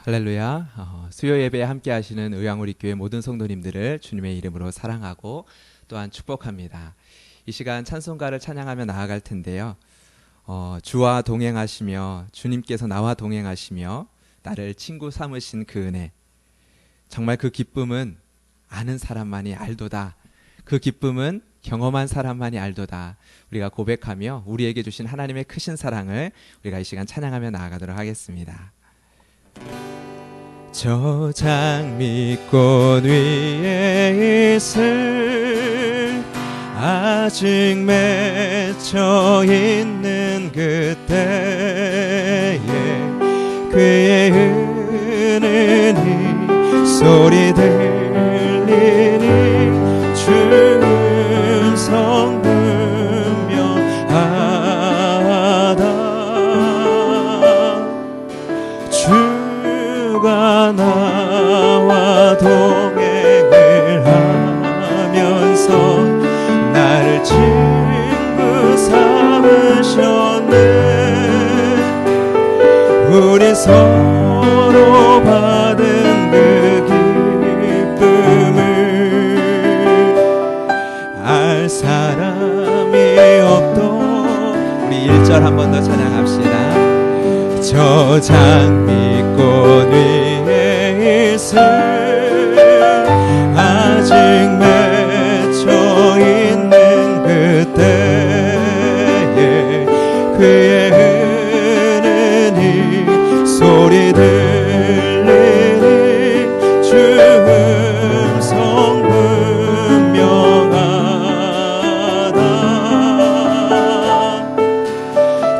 할렐루야. 수요 예배에 함께 하시는 의왕우리교회 모든 성도님들을 주님의 이름으로 사랑하고 또한 축복합니다. 이 시간 찬송가를 찬양하며 나아갈 텐데요. 주와 동행하시며 주님께서 나와 동행하시며 나를 친구 삼으신 그 은혜, 정말 그 기쁨은 아는 사람만이 알도다. 그 기쁨은 경험한 사람만이 알도다. 우리가 고백하며 우리에게 주신 하나님의 크신 사랑을 우리가 이 시간 찬양하며 나아가도록 하겠습니다. 저 장미꽃 위에 있을 아직 맺혀 있는 그때에 그의 은은히 소리 들리니 주 음성 분명하다. 주가 나와 동행을 하면서 나를 친구 삼으셨네. 우리 서로 받은 그 기쁨을 알 사람이 없도. 우리 1절 한 번 더 찬양합시다. 저 장미꽃 위에 있을 아직 맺혀 있는 그때에 그의 은은히 소리 들리니 주 음성 분명하다.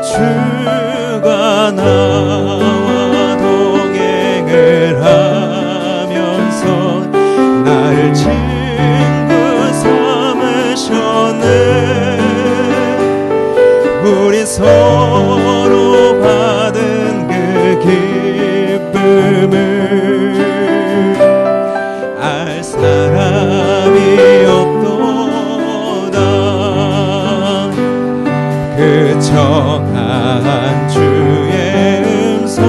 주가 나와 동행을 하면서 나를 친구 삼으셨네. 우리 서로 받은 그 기쁨을 알 사람이 없도다. 그 정한 주의 음성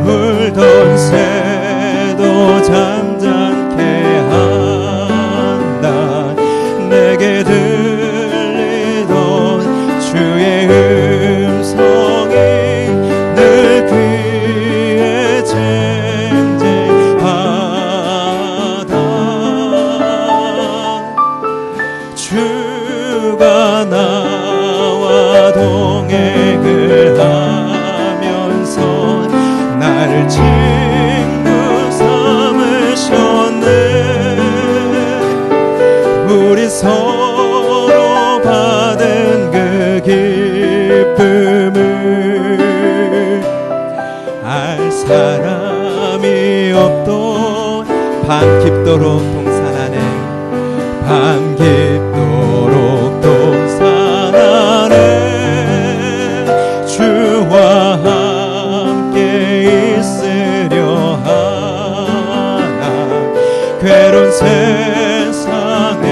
울던 새도 잠잠케 한다. 내게 들리던 주의 음성이 늘 귀에 쟁쟁하다. 주가 나와 동행을 하면서 나를 친구 삼으셨네. 우리 서로 받은 그 기쁨을 알 사람이 없도. 밤 깊도록 동산 안에 밤 깊도록 동산 안에 주와 함께 있으려 하나. 괴로운 세상에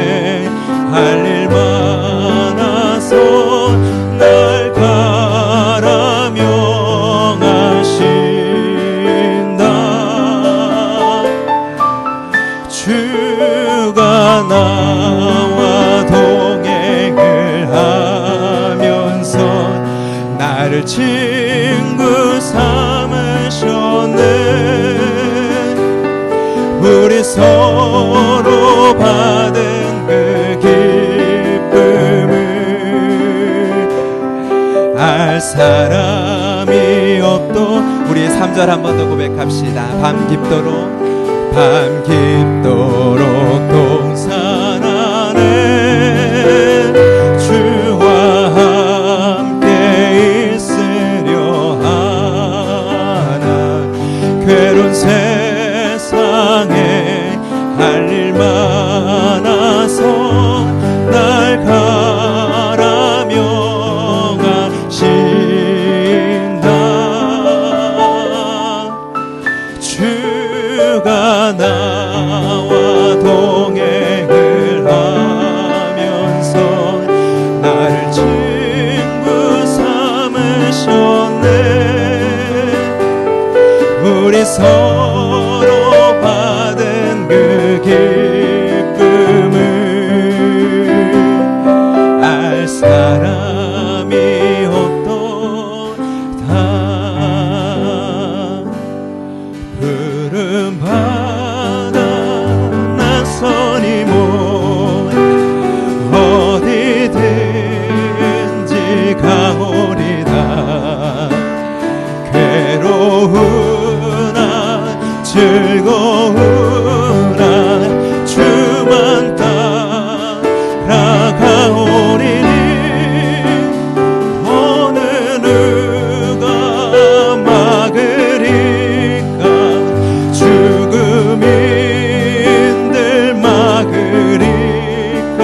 할 일 많아서 날 가라 명하신다. 주가 나와 동행을 하면서 나를 친구 삼으셨네. 우리 서로 받은 그 기쁨을 알 사람이 없도. 우리 3절 한 번 더 고백합시다. 밤 깊도록 밤 깊도록 동산 안에 주와 함께 있으려 하나. 괴로운 세상에 할 일 많아서 날 가라 명하신다. 주가 나와 동행을 하면서 나를 친구 삼으셨네. 서로 받은 그 기쁨을 알 사람이 없도다. 부름받아 낯선 이곳 어디든지 가오리다. 괴로우나 즐거우나 주만 따라가오리니 어느 누가 막으리까. 죽음인들 막으리까.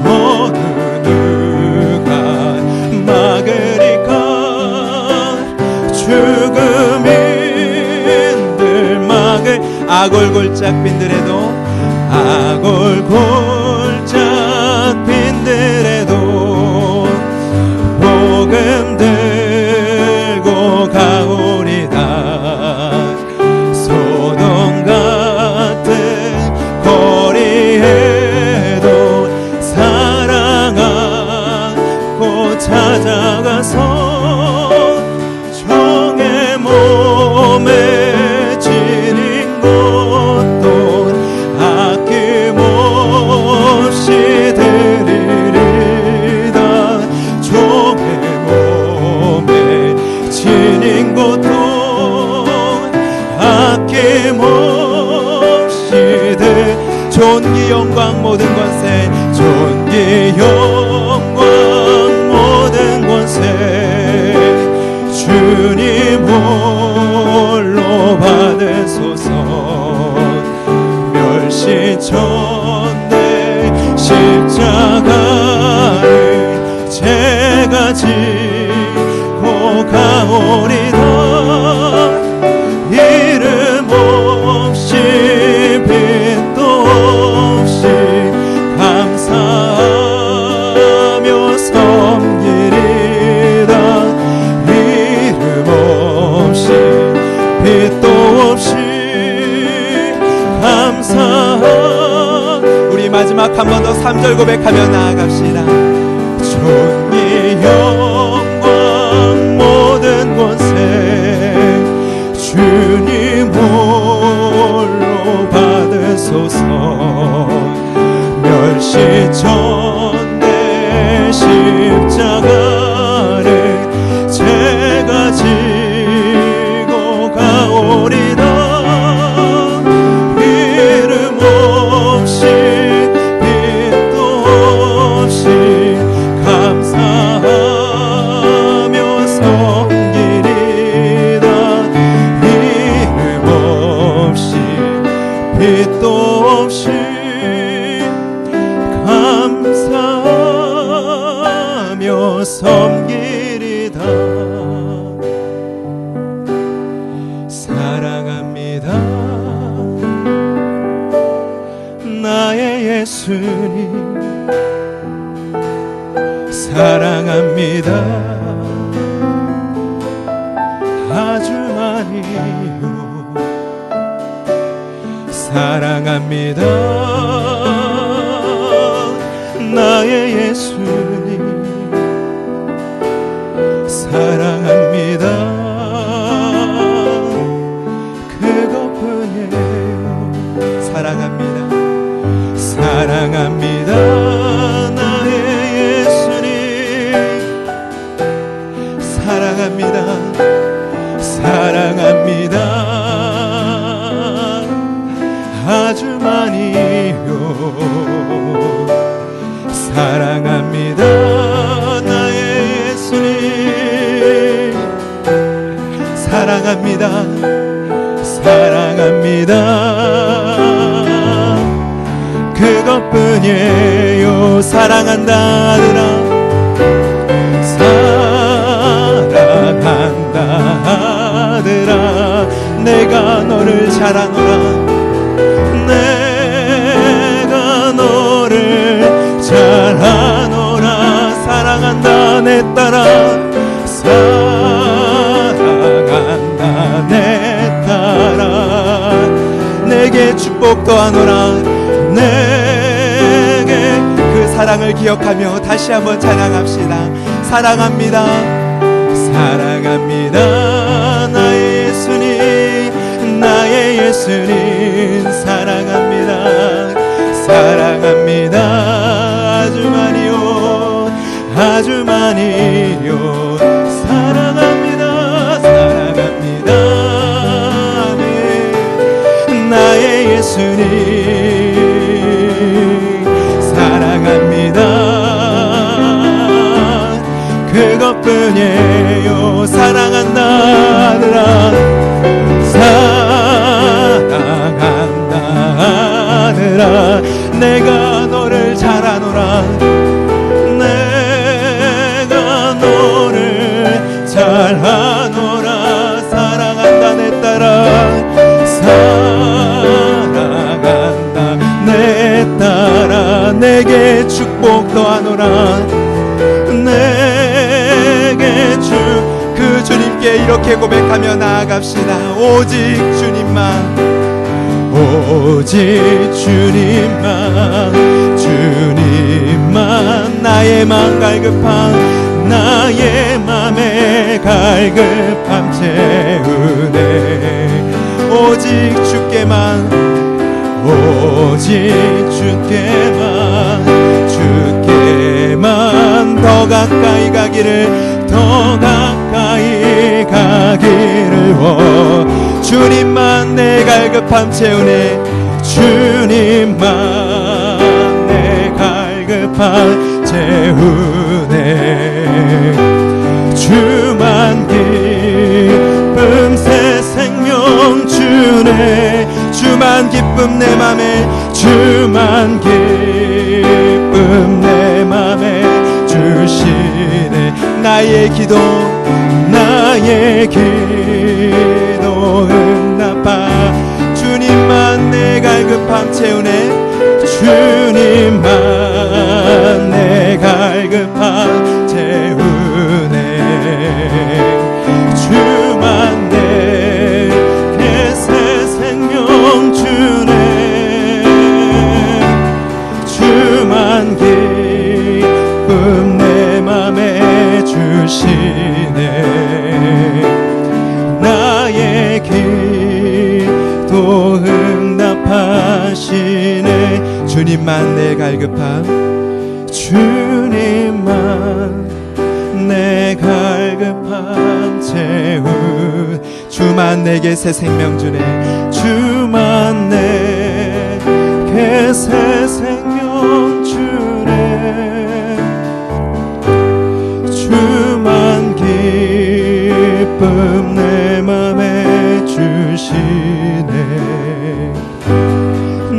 어느 누가 막으리까. 죽음인들 막을 아골골짝빈들에도 아골골짝빈들에도 복음 들고 가오리다. 소돔 같은 거리에도 사랑하고 찾아가서 정의 몸에 지닌 것도 아낌없이 드리리다. 정의 몸에 지닌 것도 아낌없이 존귀 영광 모든 권세 존귀 영광 모든 권세 주님 홀로 받으소서. 멸시천대 십자가를 제가 지고 가오리다. 이름 없이 빛도 없이 감사하며 섬기리다. 이름 없이 빛도 없이 감사하. 우리 마지막 한 번 더 3절 고백하며 나아갑시다. 존귀 영광 모든 권세 주님 홀로 받으소서. 멸시천대 십자가를 제가 지고 가오리다. 이름 없이 빛도 없이 감사하며 섬기리다. 이름 없이 빛도 없이 감사하며 섬기리다. 사랑합니다 나의 예수님. 사랑합니다 아주 많이요. 사랑합니다 나의 예수님. 사랑합니다 그것뿐이에요. 사랑합니다 사랑합니다 나의 예수님. 사랑합니다 사랑합니다 아주 많이요. 사랑합니다 나의 예수님. 사랑합니다 사랑합니다 그것뿐이에요. 사랑한다 아들아 사랑한다 아들아 내가 너를 잘 아노라. 내가 너를 잘 아노라. 사랑한다 내 딸아 사랑한다 내 딸아 축복 더하노라. 내게 그 사랑을 기억하며 다시 한번 찬양합시다. 사랑합니다. 사랑합니다. 나의 예수님, 나의 예수님 사랑합니다. 사랑합니다. 아주 많이요, 아주 많이요. 사랑합니다. 사랑합니다. 네. 나의 예수님 사랑합니다. 그것뿐이에요. 사랑한다 하느라, 사랑한다 하느라. 내가 너를 잘 아노라. 내가 너를 잘 아노라. 사랑한다 내 딸아. 사랑한다 내 딸아. 내게 축복 더하노라. 내게 그 주님께 이렇게 고백하며 나아갑시다. 오직 주님만, 오직 주님만, 주님만 나의 맘 갈급함, 나의 맘에 갈급함 채우네. 오직 주께만, 오직 주께만, 주께만 더 가까이 가기를, 더 가까이 가기를 주님만 내 갈급함 채우네. 주님만 내 갈급함 채우네. 주만 기쁨 새 생명 주네. 주만 기쁨 내 맘에, 주만 기쁨 내 맘에 주시네. 나의 기도, 나의 기도 응답하. 주님만 내 갈급함 채우네. 주님만 내 갈급함 채우네. 주만 내게 새 생명 주네. 주만 기쁨 내 맘에 주시네. 나의 기도 응답하시네. 주님만 내 갈급함, 주님만 내 갈급함 채우. 주만 내게 새 생명 주네. 주만 내게 새 생명 주네. 주만 기쁨 내 맘에 주시네.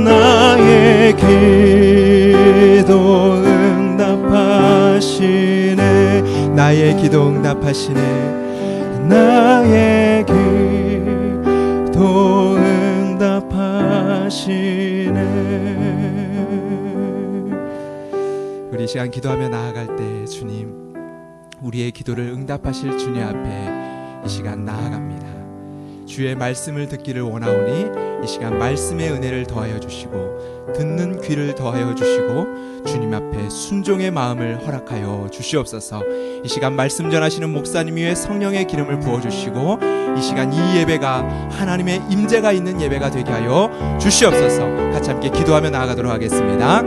나의 기도 응답하시네. 나의 기도 응답하시네. 나의 기도 응답하시네. 우리 이 시간 기도하며 나아갈 때 주님, 우리의 기도를 응답하실 주님 앞에 이 시간 나아갑니다. 주의 말씀을 듣기를 원하오니 이 시간 말씀의 은혜를 더하여 주시고 듣는 귀를 더하여 주시고 주님 앞에 순종의 마음을 허락하여 주시옵소서. 이 시간 말씀 전하시는 목사님 위에 성령의 기름을 부어주시고 이 시간 이 예배가 하나님의 임재가 있는 예배가 되게 하여 주시옵소서. 같이 함께 기도하며 나아가도록 하겠습니다.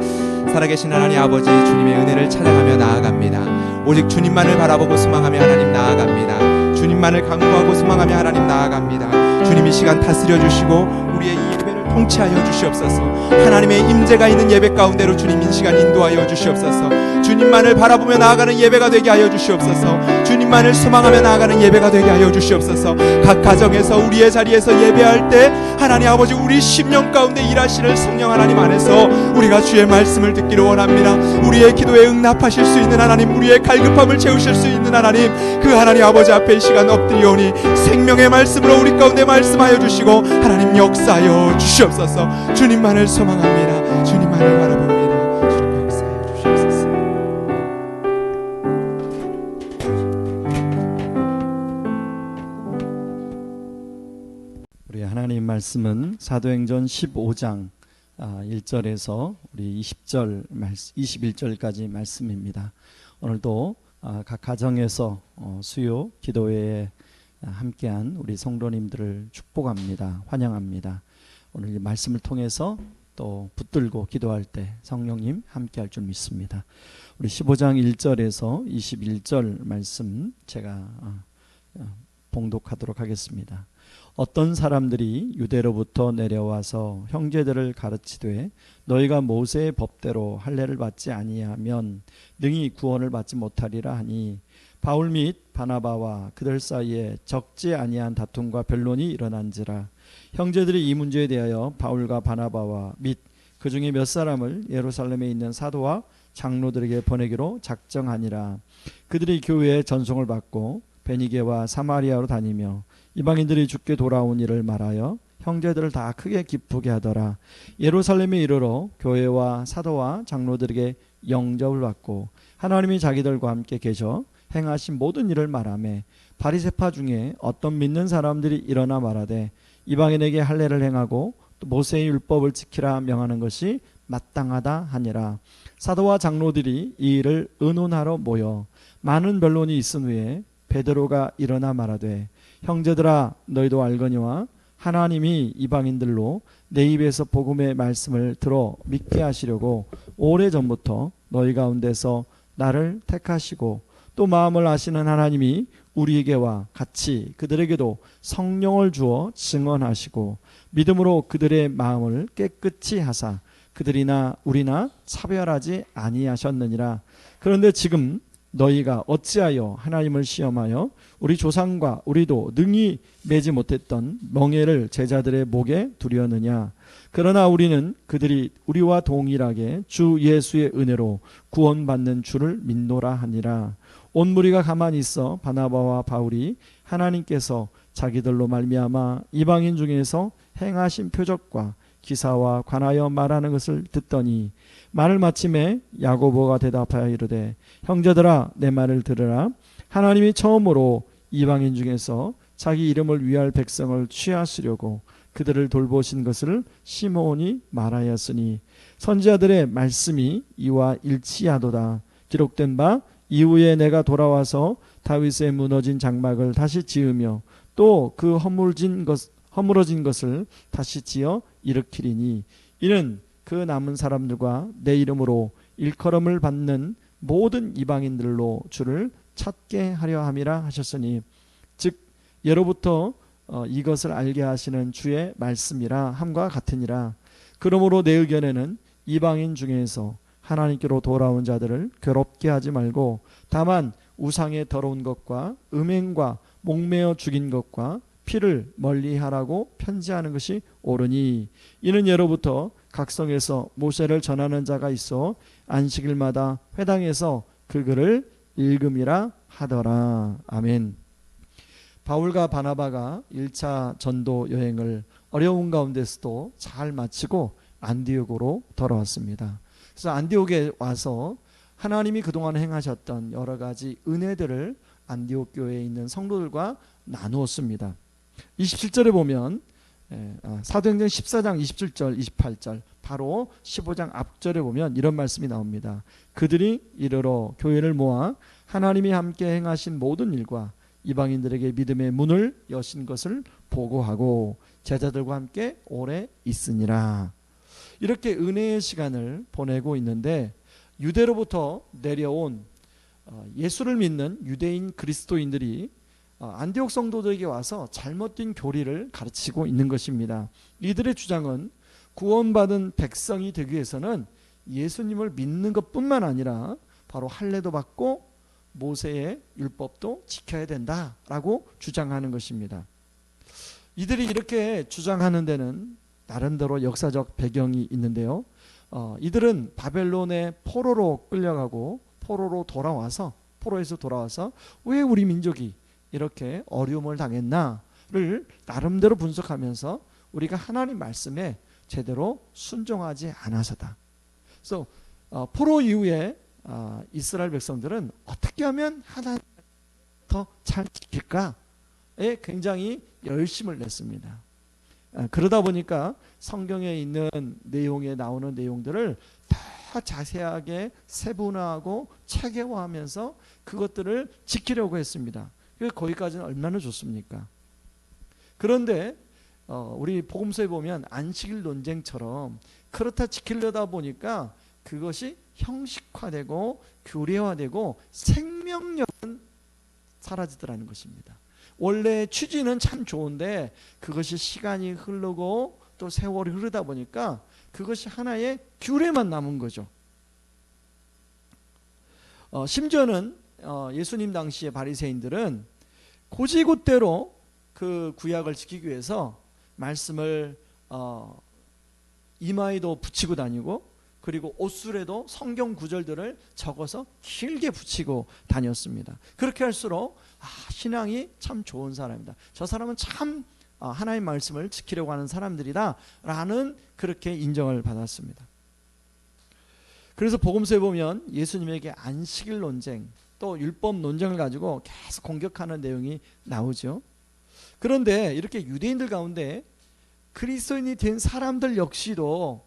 살아계신 하나님 아버지, 주님의 은혜를 찬양하며 나아갑니다. 오직 주님만을 바라보고 소망하며 하나님 나아갑니다. 주님만을 간구하고 소망하며 하나님 나아갑니다. 주님 이 시간 다스려 주시고 우리의 이 예배를 통치하여 주시옵소서. 하나님의 임재가 있는 예배 가운데로 주님 이 시간 인도하여 주시옵소서. 주님만을 바라보며 나아가는 예배가 되게 하여 주시옵소서. 주님만을 소망하며 나아가는 예배가 되게 하여 주시옵소서. 각 가정에서 우리의 자리에서 예배할 때 하나님 아버지, 우리 심령 가운데 일하시는 성령 하나님 안에서 우리가 주의 말씀을 듣기를 원합니다. 우리의 기도에 응답하실 수 있는 하나님, 우리의 갈급함을 채우실 수 있는 하나님, 그 하나님 아버지 앞에 이 시간 엎드리오니 생명의 말씀으로 우리 가운데 말씀하여 주시고 하나님 역사하여 주시옵소서. 주님만을 소망합니다. 주님만을 바라봅니다. 주님 역사하여 주시옵소서. 우리 하나님 말씀은 사도행전 15장 1절에서 우리 20절 21절까지 말씀입니다. 오늘도 각 가정에서 수요 기도회에 함께한 우리 성도님들을 축복합니다. 환영합니다. 오늘 이 말씀을 통해서 또 붙들고 기도할 때 성령님 함께할 줄 믿습니다. 우리 15장 1절에서 21절 말씀 제가 봉독하도록 하겠습니다. 어떤 사람들이 유대로부터 내려와서 형제들을 가르치되 너희가 모세의 법대로 할례를 받지 아니하면 능히 구원을 받지 못하리라 하니 바울 및 바나바와 그들 사이에 적지 아니한 다툼과 변론이 일어난지라. 형제들이 이 문제에 대하여 바울과 바나바와 및 그 중에 몇 사람을 예루살렘에 있는 사도와 장로들에게 보내기로 작정하니라. 그들이 교회에 전송을 받고 베니게와 사마리아로 다니며 이방인들이 주께 돌아온 일을 말하여 형제들을 다 크게 기쁘게 하더라. 예루살렘에 이르러 교회와 사도와 장로들에게 영접을 받고 하나님이 자기들과 함께 계셔 행하신 모든 일을 말하며 바리새파 중에 어떤 믿는 사람들이 일어나 말하되 이방인에게 할례를 행하고 또 모세의 율법을 지키라 명하는 것이 마땅하다 하니라. 사도와 장로들이 이 일을 의논하러 모여 많은 변론이 있은 후에 베드로가 일어나 말하되 형제들아 너희도 알거니와 하나님이 이방인들로 내 입에서 복음의 말씀을 들어 믿게 하시려고 오래전부터 너희 가운데서 나를 택하시고 또 마음을 아시는 하나님이 우리에게와 같이 그들에게도 성령을 주어 증언하시고 믿음으로 그들의 마음을 깨끗이 하사 그들이나 우리나 차별하지 아니하셨느니라. 그런데 지금 너희가 어찌하여 하나님을 시험하여 우리 조상과 우리도 능히 매지 못했던 멍에를 제자들의 목에 두려느냐. 그러나 우리는 그들이 우리와 동일하게 주 예수의 은혜로 구원받는 줄을 믿노라 하니라. 온 무리가 가만히 있어 바나바와 바울이 하나님께서 자기들로 말미암아 이방인 중에서 행하신 표적과 기사와 관하여 말하는 것을 듣더니 말을 마침에 야고보가 대답하여 이르되 형제들아 내 말을 들으라. 하나님이 처음으로 이방인 중에서 자기 이름을 위할 백성을 취하시려고 그들을 돌보신 것을 시므온이 말하였으니 선지자들의 말씀이 이와 일치하도다. 기록된 바 이후에 내가 돌아와서 다윗의 무너진 장막을 다시 지으며 또 그 허물어진 것을 다시 지어 일으키리니 이는 그 남은 사람들과 내 이름으로 일컬음을 받는 모든 이방인들로 주를 찾게 하려 함이라 하셨으니 즉 예로부터 이것을 알게 하시는 주의 말씀이라 함과 같으니라. 그러므로 내 의견에는 이방인 중에서 하나님께로 돌아온 자들을 괴롭게 하지 말고 다만 우상의 더러운 것과 음행과 목매어 죽인 것과 피를 멀리하라고 편지하는 것이 옳으니 이는 예로부터 각성에서 모세를 전하는 자가 있어 안식일마다 회당에서 그 글을 읽음이라 하더라. 아멘. 바울과 바나바가 1차 전도 여행을 어려운 가운데서도 잘 마치고 안디옥으로 돌아왔습니다. 그래서 안디옥에 와서 하나님이 그동안 행하셨던 여러 가지 은혜들을 안디옥 교회에 있는 성도들과 나누었습니다. 27절에 보면 사도행전 14장 27절 28절 바로 15장 앞절에 보면 이런 말씀이 나옵니다. 그들이 이르러 교회를 모아 하나님이 함께 행하신 모든 일과 이방인들에게 믿음의 문을 여신 것을 보고하고 제자들과 함께 오래 있으니라. 이렇게 은혜의 시간을 보내고 있는데 유대로부터 내려온 예수를 믿는 유대인 그리스도인들이 안디옥 성도들에게 와서 잘못된 교리를 가르치고 있는 것입니다. 이들의 주장은 구원받은 백성이 되기 위해서는 예수님을 믿는 것뿐만 아니라 바로 할례도 받고 모세의 율법도 지켜야 된다라고 주장하는 것입니다. 이들이 이렇게 주장하는 데는 나름대로 역사적 배경이 있는데요. 이들은 바벨론의 포로로 끌려가고 포로에서 돌아와서 왜 우리 민족이 이렇게 어려움을 당했나를 나름대로 분석하면서 우리가 하나님 말씀에 제대로 순종하지 않아서다. 그래서 포로 이후에 이스라엘 백성들은 어떻게 하면 하나님 더 잘 지킬까에 굉장히 열심을 냈습니다. 그러다 보니까 성경에 있는 내용에 나오는 내용들을 다 자세하게 세분화하고 체계화하면서 그것들을 지키려고 했습니다. 거기까지는 얼마나 좋습니까? 그런데 우리 복음서에 보면 안식일 논쟁처럼 그렇다 지키려다 보니까 그것이 형식화되고 교례화되고 생명력은 사라지더라는 것입니다. 원래 취지는 참 좋은데 그것이 시간이 흐르고 또 세월이 흐르다 보니까 그것이 하나의 규례만 남은 거죠. 심지어는 예수님 당시의 바리새인들은 고지곳대로 그 구약을 지키기 위해서 말씀을 이마에도 붙이고 다니고 그리고 옷술에도 성경 구절들을 적어서 길게 붙이고 다녔습니다. 그렇게 할수록 신앙이 참 좋은 사람이다. 저 사람은 참 하나님의 말씀을 지키려고 하는 사람들이다 라는 그렇게 인정을 받았습니다. 그래서 복음서에 보면 예수님에게 안식일 논쟁 또 율법 논쟁을 가지고 계속 공격하는 내용이 나오죠. 그런데 이렇게 유대인들 가운데 그리스도인이 된 사람들 역시도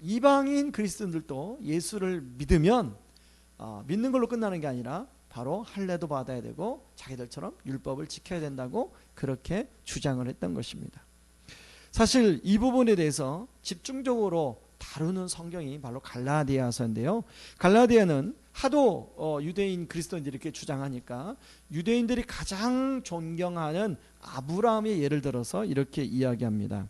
이방인 그리스도인들도 예수를 믿으면 믿는 걸로 끝나는 게 아니라 바로 할례도 받아야 되고 자기들처럼 율법을 지켜야 된다고 그렇게 주장을 했던 것입니다. 사실 이 부분에 대해서 집중적으로 다루는 성경이 바로 갈라디아서인데요. 갈라디아는 하도 유대인 그리스도인들이 이렇게 주장하니까 유대인들이 가장 존경하는 아브라함의 예를 들어서 이렇게 이야기합니다.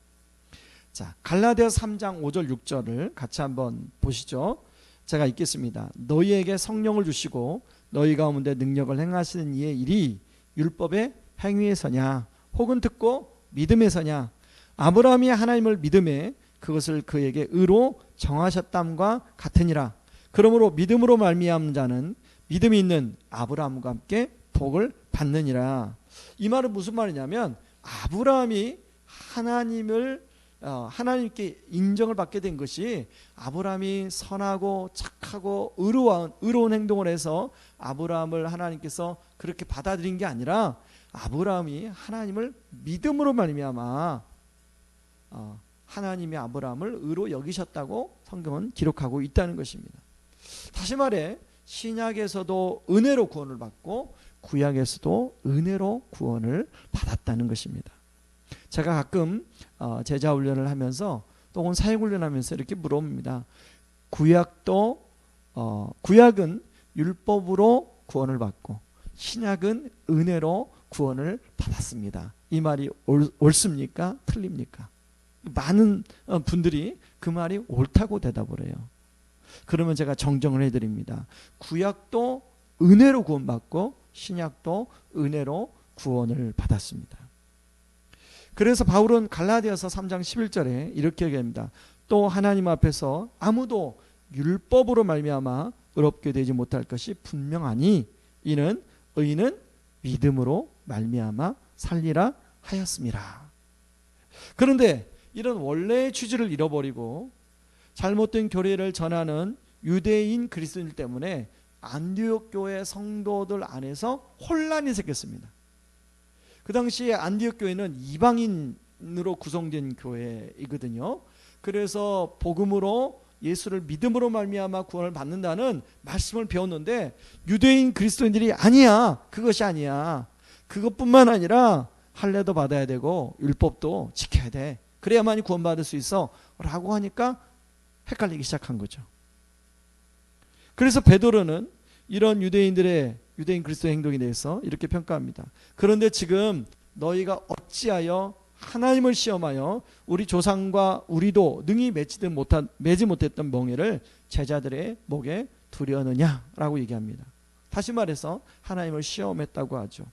자, 갈라디아서 3장 5절 6절을 같이 한번 보시죠. 제가 읽겠습니다. 너희에게 성령을 주시고 너희 가운데 능력을 행하시는 이의 일이 율법의 행위에서냐 혹은 듣고 믿음에서냐 아브라함이 하나님을 믿음에 그것을 그에게 의로 정하셨담과 같으니라. 그러므로 믿음으로 말미암은 자는 믿음이 있는 아브라함과 함께 복을 받느니라. 이 말은 무슨 말이냐면 아브라함이 하나님께 인정을 받게 된 것이 아브라함이 선하고 착하고 의로운 행동을 해서 아브라함을 하나님께서 그렇게 받아들인 게 아니라 아브라함이 하나님을 믿음으로 말미암아 하나님이 아브라함을 의로 여기셨다고 성경은 기록하고 있다는 것입니다. 다시 말해 신약에서도 은혜로 구원을 받고 구약에서도 은혜로 구원을 받았다는 것입니다. 제가 가끔 제자 훈련을 하면서 또는 사역 훈련하면서 이렇게 물어봅니다. 구약은 율법으로 구원을 받고 신약은 은혜로 구원을 받았습니다. 이 말이 옳습니까? 틀립니까? 많은 분들이 그 말이 옳다고 대답을 해요. 그러면 제가 정정을 해드립니다. 구약도 은혜로 구원받고 신약도 은혜로 구원을 받았습니다. 그래서 바울은 갈라디아서 3장 11절에 이렇게 얘기합니다. 또 하나님 앞에서 아무도 율법으로 말미암아 의롭게 되지 못할 것이 분명하니 이는 의인은 믿음으로 말미암아 살리라 하였습니다. 그런데 이런 원래의 취지를 잃어버리고 잘못된 교리를 전하는 유대인 그리스도인들 때문에 안디옥 교회 성도들 안에서 혼란이 생겼습니다. 그 당시에 안디옥 교회는 이방인으로 구성된 교회이거든요. 그래서 복음으로 예수를 믿음으로 말미암아 구원을 받는다는 말씀을 배웠는데 유대인 그리스도인들이 아니야, 그것이 아니야. 그것뿐만 아니라 할례도 받아야 되고 율법도 지켜야 돼. 그래야만이 구원받을 수 있어 라고 하니까 헷갈리기 시작한 거죠. 그래서 베드로는 이런 유대인 그리스도의 행동에 대해서 이렇게 평가합니다. 그런데 지금 너희가 어찌하여 하나님을 시험하여 우리 조상과 우리도 능히 매지 못했던 멍에를 제자들의 목에 두려느냐라고 얘기합니다. 다시 말해서 하나님을 시험했다고 하죠.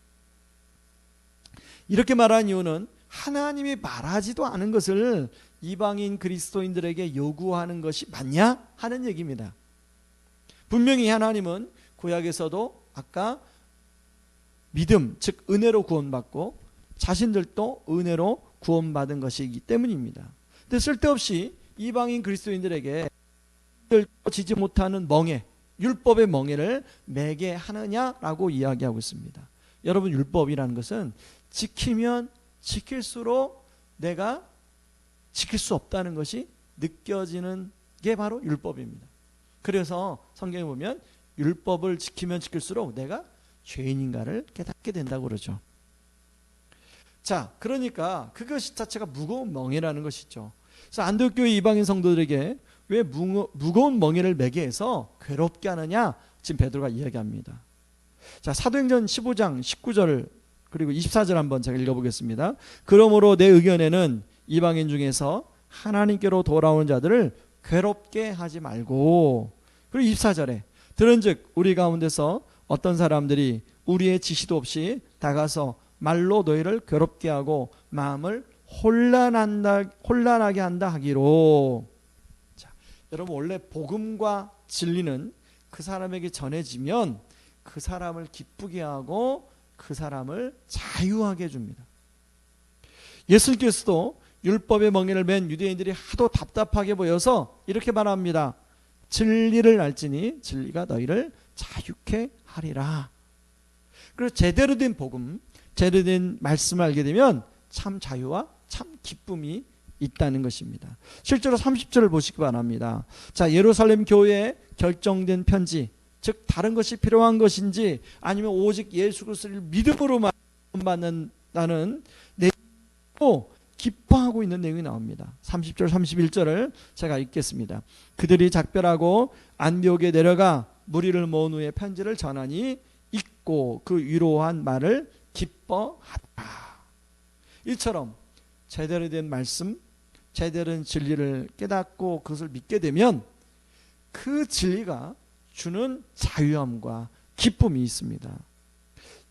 이렇게 말한 이유는 하나님이 말하지도 않은 것을 이방인 그리스도인들에게 요구하는 것이 맞냐 하는 얘기입니다. 분명히 하나님은 구약에서도 아까 믿음, 즉 은혜로 구원받고 자신들도 은혜로 구원받은 것이기 때문입니다. 근데 쓸데없이 이방인 그리스도인들에게 지지 못하는 멍에, 율법의 멍에를 매게 하느냐라고 이야기하고 있습니다. 여러분, 율법이라는 것은 지키면 지킬수록 내가 지킬 수 없다는 것이 느껴지는 게 바로 율법입니다. 그래서 성경에 보면 율법을 지키면 지킬수록 내가 죄인인가를 깨닫게 된다고 그러죠. 자, 그러니까 그것이 자체가 무거운 멍에라는 것이죠. 그래서 안디옥 교회 이방인 성도들에게 왜 무거운 멍에를 매게 해서 괴롭게 하느냐, 지금 베드로가 이야기합니다. 자, 사도행전 15장 19절 그리고 24절 한번 제가 읽어보겠습니다. 그러므로 내 의견에는 이방인 중에서 하나님께로 돌아오는 자들을 괴롭게 하지 말고, 그리고 24절에 들은즉 우리 가운데서 어떤 사람들이 우리의 지시도 없이 다가서 말로 너희를 괴롭게 하고 마음을 혼란하게 한다 하기로. 자, 여러분, 원래 복음과 진리는 그 사람에게 전해지면 그 사람을 기쁘게 하고 그 사람을 자유하게 해줍니다. 예수님께서도 율법의 멍에를 맨 유대인들이 하도 답답하게 보여서 이렇게 말합니다. 진리를 알지니 진리가 너희를 자유케 하리라. 그래서 제대로 된 복음, 제대로 된 말씀을 알게 되면 참 자유와 참 기쁨이 있다는 것입니다. 실제로 30절을 보시기 바랍니다. 자, 예루살렘 교회에 결정된 편지, 즉 다른 것이 필요한 것인지 아니면 오직 예수 그리스도를 믿음으로만 받는다는 내용으로 기뻐하고 있는 내용이 나옵니다. 30절 31절을 제가 읽겠습니다. 그들이 작별하고 안디옥에 내려가 무리를 모은 후에 편지를 전하니 읽고 그 위로한 말을 기뻐하다. 이처럼 제대로 된 말씀, 제대로 된 진리를 깨닫고 그것을 믿게 되면 그 진리가 주는 자유함과 기쁨이 있습니다.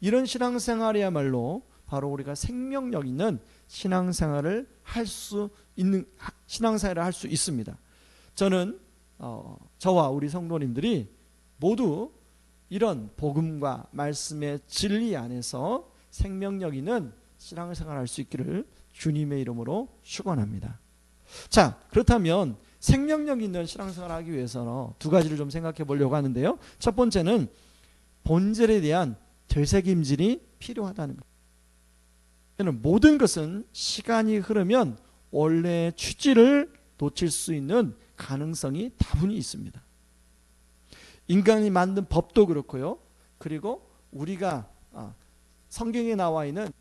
이런 신앙생활이야말로 바로 우리가 생명력 있는 신앙생활을 할 수 있습니다. 저는 저와 우리 성도님들이 모두 이런 복음과 말씀의 진리 안에서 생명력 있는 신앙생활을 할 수 있기를 주님의 이름으로 축원합니다. 자, 그렇다면 생명력 있는 신앙생활을 하기 위해서는 두 가지를 좀 생각해 보려고 하는데요. 첫 번째는 본질에 대한 되새김질이 필요하다는 것. 모든 것은 시간이 흐르면 원래의 취지를 놓칠 수 있는 가능성이 다분히 있습니다. 인간이 만든 법도 그렇고요. 그리고 우리가 성경에 나와 있는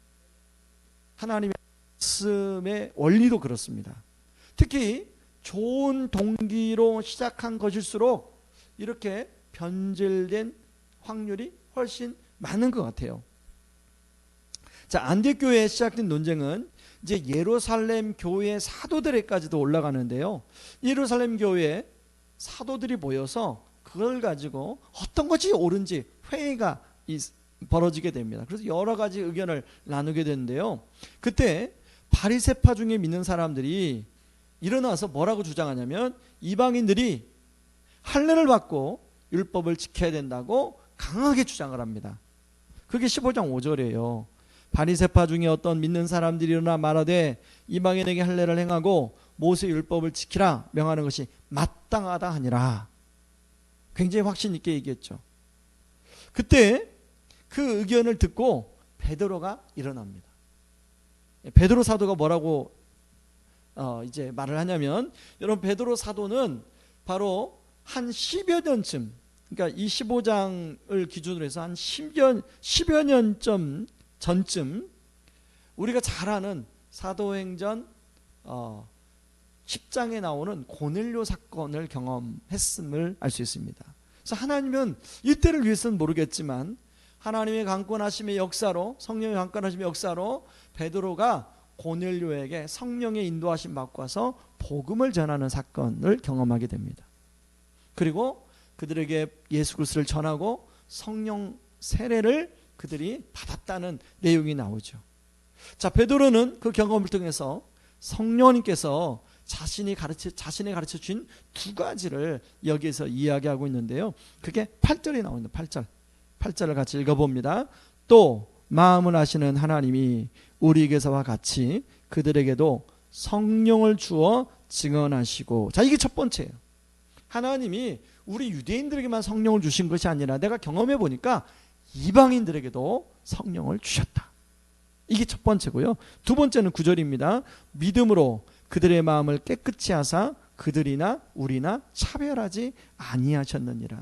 하나님의 말씀의 원리도 그렇습니다. 특히 좋은 동기로 시작한 것일수록 이렇게 변질된 확률이 훨씬 많은 것 같아요. 자, 안디옥 교회에 시작된 논쟁은 이제 예루살렘 교회 사도들에까지도 올라가는데요. 예루살렘 교회에 사도들이 모여서 그걸 가지고 어떤 것이 옳은지 회의가 벌어지게 됩니다. 그래서 여러 가지 의견을 나누게 되는데요. 그때 바리새파 중에 믿는 사람들이 일어나서 뭐라고 주장하냐면 이방인들이 할례를 받고 율법을 지켜야 된다고 강하게 주장을 합니다. 그게 15장 5절이에요. 바리새파 중에 어떤 믿는 사람들이 일어나 말하되 이방인에게 할례를 행하고 모세 율법을 지키라 명하는 것이 마땅하다 하니라. 굉장히 확신 있게 얘기했죠. 그때 그 의견을 듣고 베드로가 일어납니다. 베드로 사도가 뭐라고 이제 말을 하냐면, 여러분, 베드로 사도는 바로 한 10여 년쯤, 그러니까 이 15장을 기준으로 해서 한 10여 년 전쯤 우리가 잘 아는 사도행전 10장에 나오는 고넬료 사건을 경험했음을 알 수 있습니다. 그래서 하나님은 이때를 위해서는 모르겠지만 하나님의 강권하심의 역사로, 성령의 강권하심의 역사로 베드로가 고넬료에게 성령의 인도하심 받고 와서 복음을 전하는 사건을 경험하게 됩니다. 그리고 그들에게 예수 그리스도를 전하고 성령 세례를 그들이 받았다는 내용이 나오죠. 자, 베드로는 그 경험을 통해서 성령님께서 자신이 가르쳐 준 두 가지를 여기에서 이야기하고 있는데요. 그게 8절에 나옵니다. 8절을 같이 읽어봅니다. 또 마음을 아시는 하나님이 우리에게서와 같이 그들에게도 성령을 주어 증언하시고. 자, 이게 첫 번째예요. 하나님이 우리 유대인들에게만 성령을 주신 것이 아니라 내가 경험해 보니까 이방인들에게도 성령을 주셨다. 이게 첫 번째고요. 두 번째는 9절입니다. 믿음으로 그들의 마음을 깨끗이 하사 그들이나 우리나 차별하지 아니하셨느니라.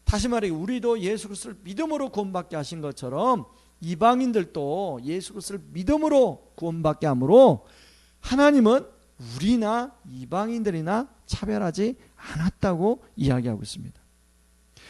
다시 말해 우리도 예수 그리스도를 믿음으로 구원받게 하신 것처럼 이방인들도 예수 그리스도를 믿음으로 구원받게 하므로 하나님은 우리나 이방인들이나 차별하지 않았다고 이야기하고 있습니다.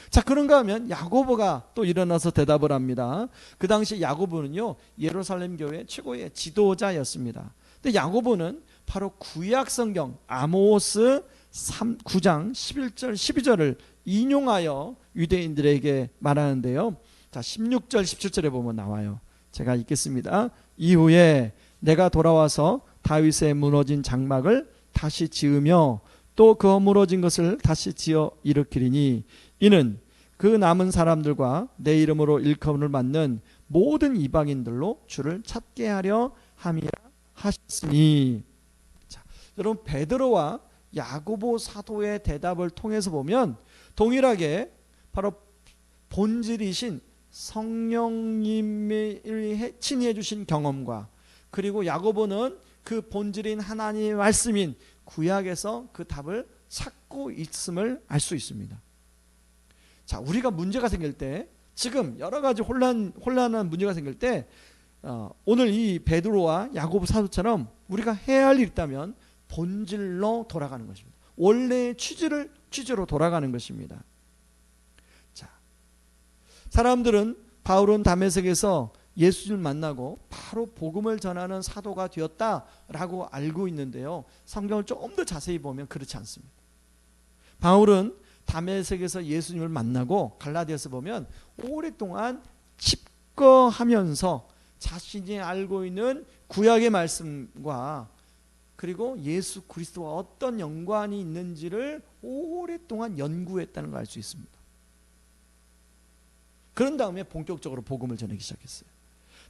자, 그런가 하면 야고보가 또 일어나서 대답을 합니다. 그 당시 야고보는요 예루살렘 교회 최고의 지도자였습니다. 근데 야고보는 바로 구약 성경 아모스 9장 11절 12절을 인용하여 유대인들에게 말하는데요. 자, 16절 17절에 보면 나와요. 제가 읽겠습니다. 이후에 내가 돌아와서 다윗의 무너진 장막을 다시 지으며 또 그 무너진 것을 다시 지어 일으키리니 이는 그 남은 사람들과 내 이름으로 일컬음을 받는 모든 이방인들로 주를 찾게 하려 함이라 하셨으니. 자, 여러분 베드로와 야고보 사도의 대답을 통해서 보면 동일하게 바로 본질이신 성령님이 친히 해주신 경험과 그리고 야고보는 그 본질인 하나님의 말씀인 구약에서 그 답을 찾고 있음을 알 수 있습니다. 자, 우리가 문제가 생길 때 지금 여러 가지 혼란한 문제가 생길 때 오늘 이 베드로와 야고보 사도처럼 우리가 해야 할 일이 있다면 본질로 돌아가는 것입니다. 원래의 취지로 돌아가는 것입니다. 자, 사람들은 바울은 다메섹에서 예수님을 만나고 바로 복음을 전하는 사도가 되었다라고 알고 있는데요. 성경을 조금 더 자세히 보면 그렇지 않습니다. 바울은 다메섹에서 예수님을 만나고 갈라디아서 보면 오랫동안 칩거하면서 자신이 알고 있는 구약의 말씀과 그리고 예수 그리스도와 어떤 연관이 있는지를 오랫동안 연구했다는 걸 알 수 있습니다. 그런 다음에 본격적으로 복음을 전하기 시작했어요.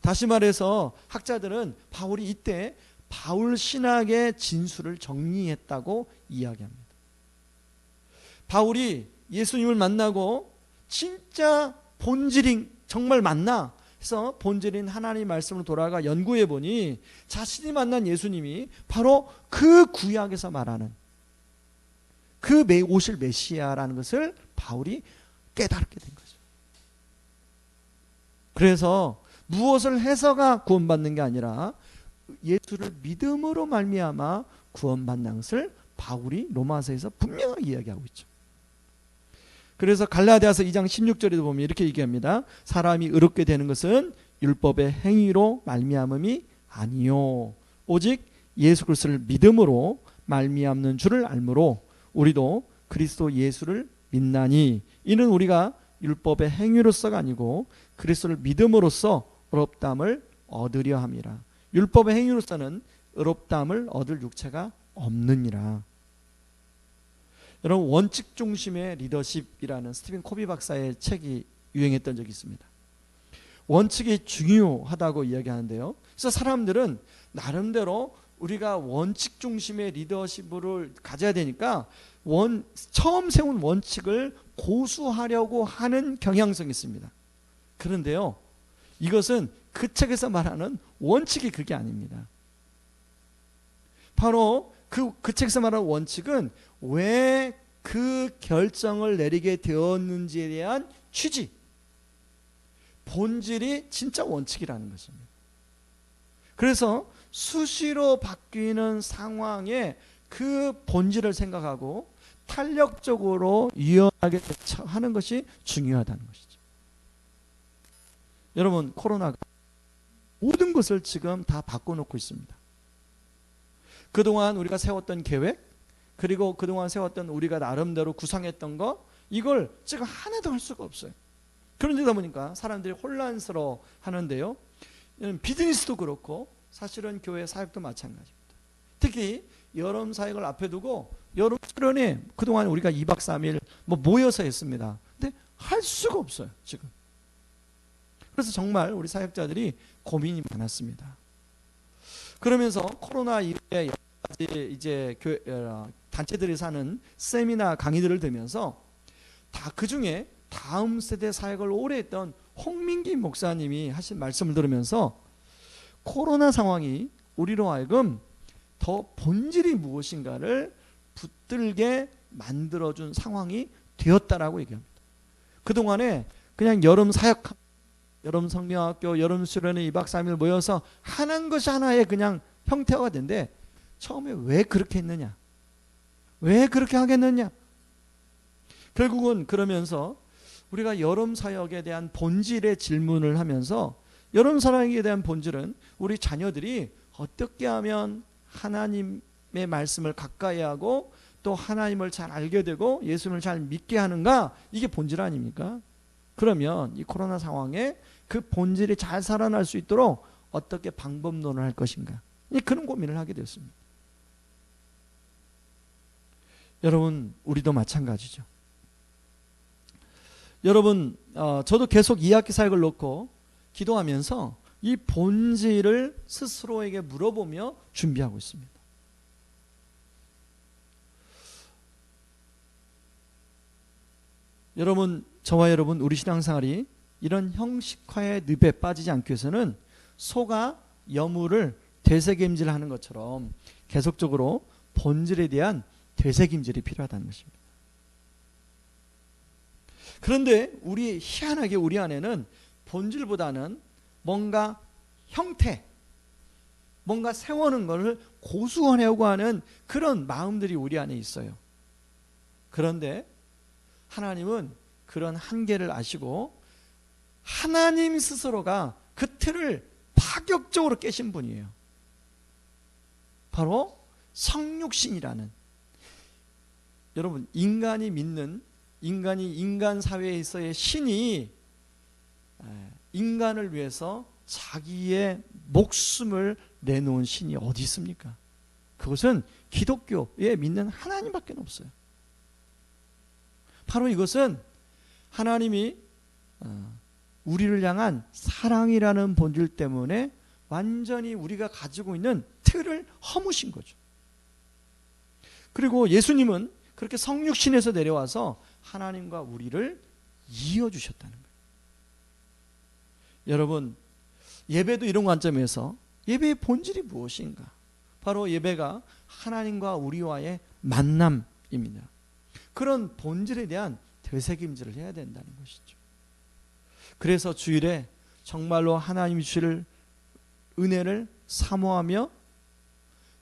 다시 말해서 학자들은 바울이 이때 바울 신학의 진수를 정리했다고 이야기합니다. 바울이 예수님을 만나고 진짜 본질인 정말 맞나 해서 본질인 하나님의 말씀으로 돌아가 연구해 보니 자신이 만난 예수님이 바로 그 구약에서 말하는 그 오실 메시아라는 것을 바울이 깨닫게 된 거죠. 그래서 무엇을 해서가 구원받는 게 아니라 예수를 믿음으로 말미암아 구원받는 것을 바울이 로마서에서 분명하게 이야기하고 있죠. 그래서 갈라디아서 2장 16절에도 보면 이렇게 얘기합니다. 사람이 의롭게 되는 것은 율법의 행위로 말미암음이 아니요 오직 예수 그리스도를 믿음으로 말미암는 줄을 알므로 우리도 그리스도 예수를 믿나니 이는 우리가 율법의 행위로서가 아니고 그리스도를 믿음으로써 의롭다함을 얻으려 함이라. 율법의 행위로서는 의롭다함을 얻을 육체가 없느니라. 여러분 원칙 중심의 리더십이라는 스티븐 코비 박사의 책이 유행했던 적이 있습니다. 원칙이 중요하다고 이야기하는데요. 그래서 사람들은 나름대로 우리가 원칙 중심의 리더십을 가져야 되니까 처음 세운 원칙을 고수하려고 하는 경향성이 있습니다. 그런데요, 이것은 그 책에서 말하는 원칙이 그게 아닙니다. 바로 그 책에서 말하는 원칙은 왜 그 결정을 내리게 되었는지에 대한 취지, 본질이 진짜 원칙이라는 것입니다. 그래서 수시로 바뀌는 상황에 그 본질을 생각하고 탄력적으로 유연하게 대처하는 것이 중요하다는 것이죠. 여러분, 코로나가 모든 것을 지금 다 바꿔놓고 있습니다. 그동안 우리가 세웠던 계획, 그리고 그동안 세웠던 우리가 나름대로 구상했던 거, 이걸 지금 하나도 할 수가 없어요. 그러다 보니까 사람들이 혼란스러워 하는데요. 비즈니스도 그렇고 사실은 교회 사역도 마찬가지입니다. 특히 여름 사역을 앞에 두고 여름 수련회 그동안 우리가 2박 3일 모여서 했습니다. 근데 할 수가 없어요, 지금. 그래서 정말 우리 사역자들이 고민이 많았습니다. 그러면서 코로나 이후에 여러 가지 이제 단체들이 사는 세미나 강의들을 들으면서 다 그 중에 다음 세대 사역을 오래 했던 홍민기 목사님이 하신 말씀을 들으면서 코로나 상황이 우리로 하여금 더 본질이 무엇인가를 붙들게 만들어준 상황이 되었다라고 얘기합니다. 그동안에 그냥 여름 사역, 여름 성경학교, 여름 수련회 2박 3일 모여서 하는 것이 하나의 그냥 형태가 된데 처음에 왜 그렇게 했느냐? 왜 그렇게 하겠느냐? 결국은 그러면서 우리가 여름 사역에 대한 본질의 질문을 하면서 여름 사역에 대한 본질은 우리 자녀들이 어떻게 하면 하나님의 말씀을 가까이 하고 또 하나님을 잘 알게 되고 예수님을 잘 믿게 하는가? 이게 본질 아닙니까? 그러면 이 코로나 상황에 그 본질이 잘 살아날 수 있도록 어떻게 방법론을 할 것인가? 그런 고민을 하게 되었습니다. 여러분, 우리도 마찬가지죠. 여러분, 저도 계속 2학기 사역을 놓고 기도하면서 이 본질을 스스로에게 물어보며 준비하고 있습니다. 여러분, 저와 여러분, 우리 신앙생활이 이런 형식화의 늪에 빠지지 않기 위해서는 소가 여물을 되새김질하는 것처럼 계속적으로 본질에 대한 되새김질이 필요하다는 것입니다. 그런데 희한하게 우리 안에는 본질보다는 뭔가 형태, 뭔가 세우는 것을 고수하려고 하는 그런 마음들이 우리 안에 있어요. 그런데 하나님은 그런 한계를 아시고 하나님 스스로가 그 틀을 파격적으로 깨신 분이에요. 바로 성육신이라는, 여러분, 인간이 믿는, 인간 사회에서의 신이 인간을 위해서 자기의 목숨을 내놓은 신이 어디 있습니까? 그것은 기독교에 믿는 하나님밖에 없어요. 바로 이것은 하나님이 우리를 향한 사랑이라는 본질 때문에 완전히 우리가 가지고 있는 틀을 허무신 거죠. 그리고 예수님은 그렇게 성육신에서 내려와서 하나님과 우리를 이어주셨다는 거예요. 여러분, 예배도 이런 관점에서 예배의 본질이 무엇인가? 바로 예배가 하나님과 우리와의 만남입니다. 그런 본질에 대한 되새김질을 해야 된다는 것이죠. 그래서 주일에 정말로 하나님이 주실 은혜를 사모하며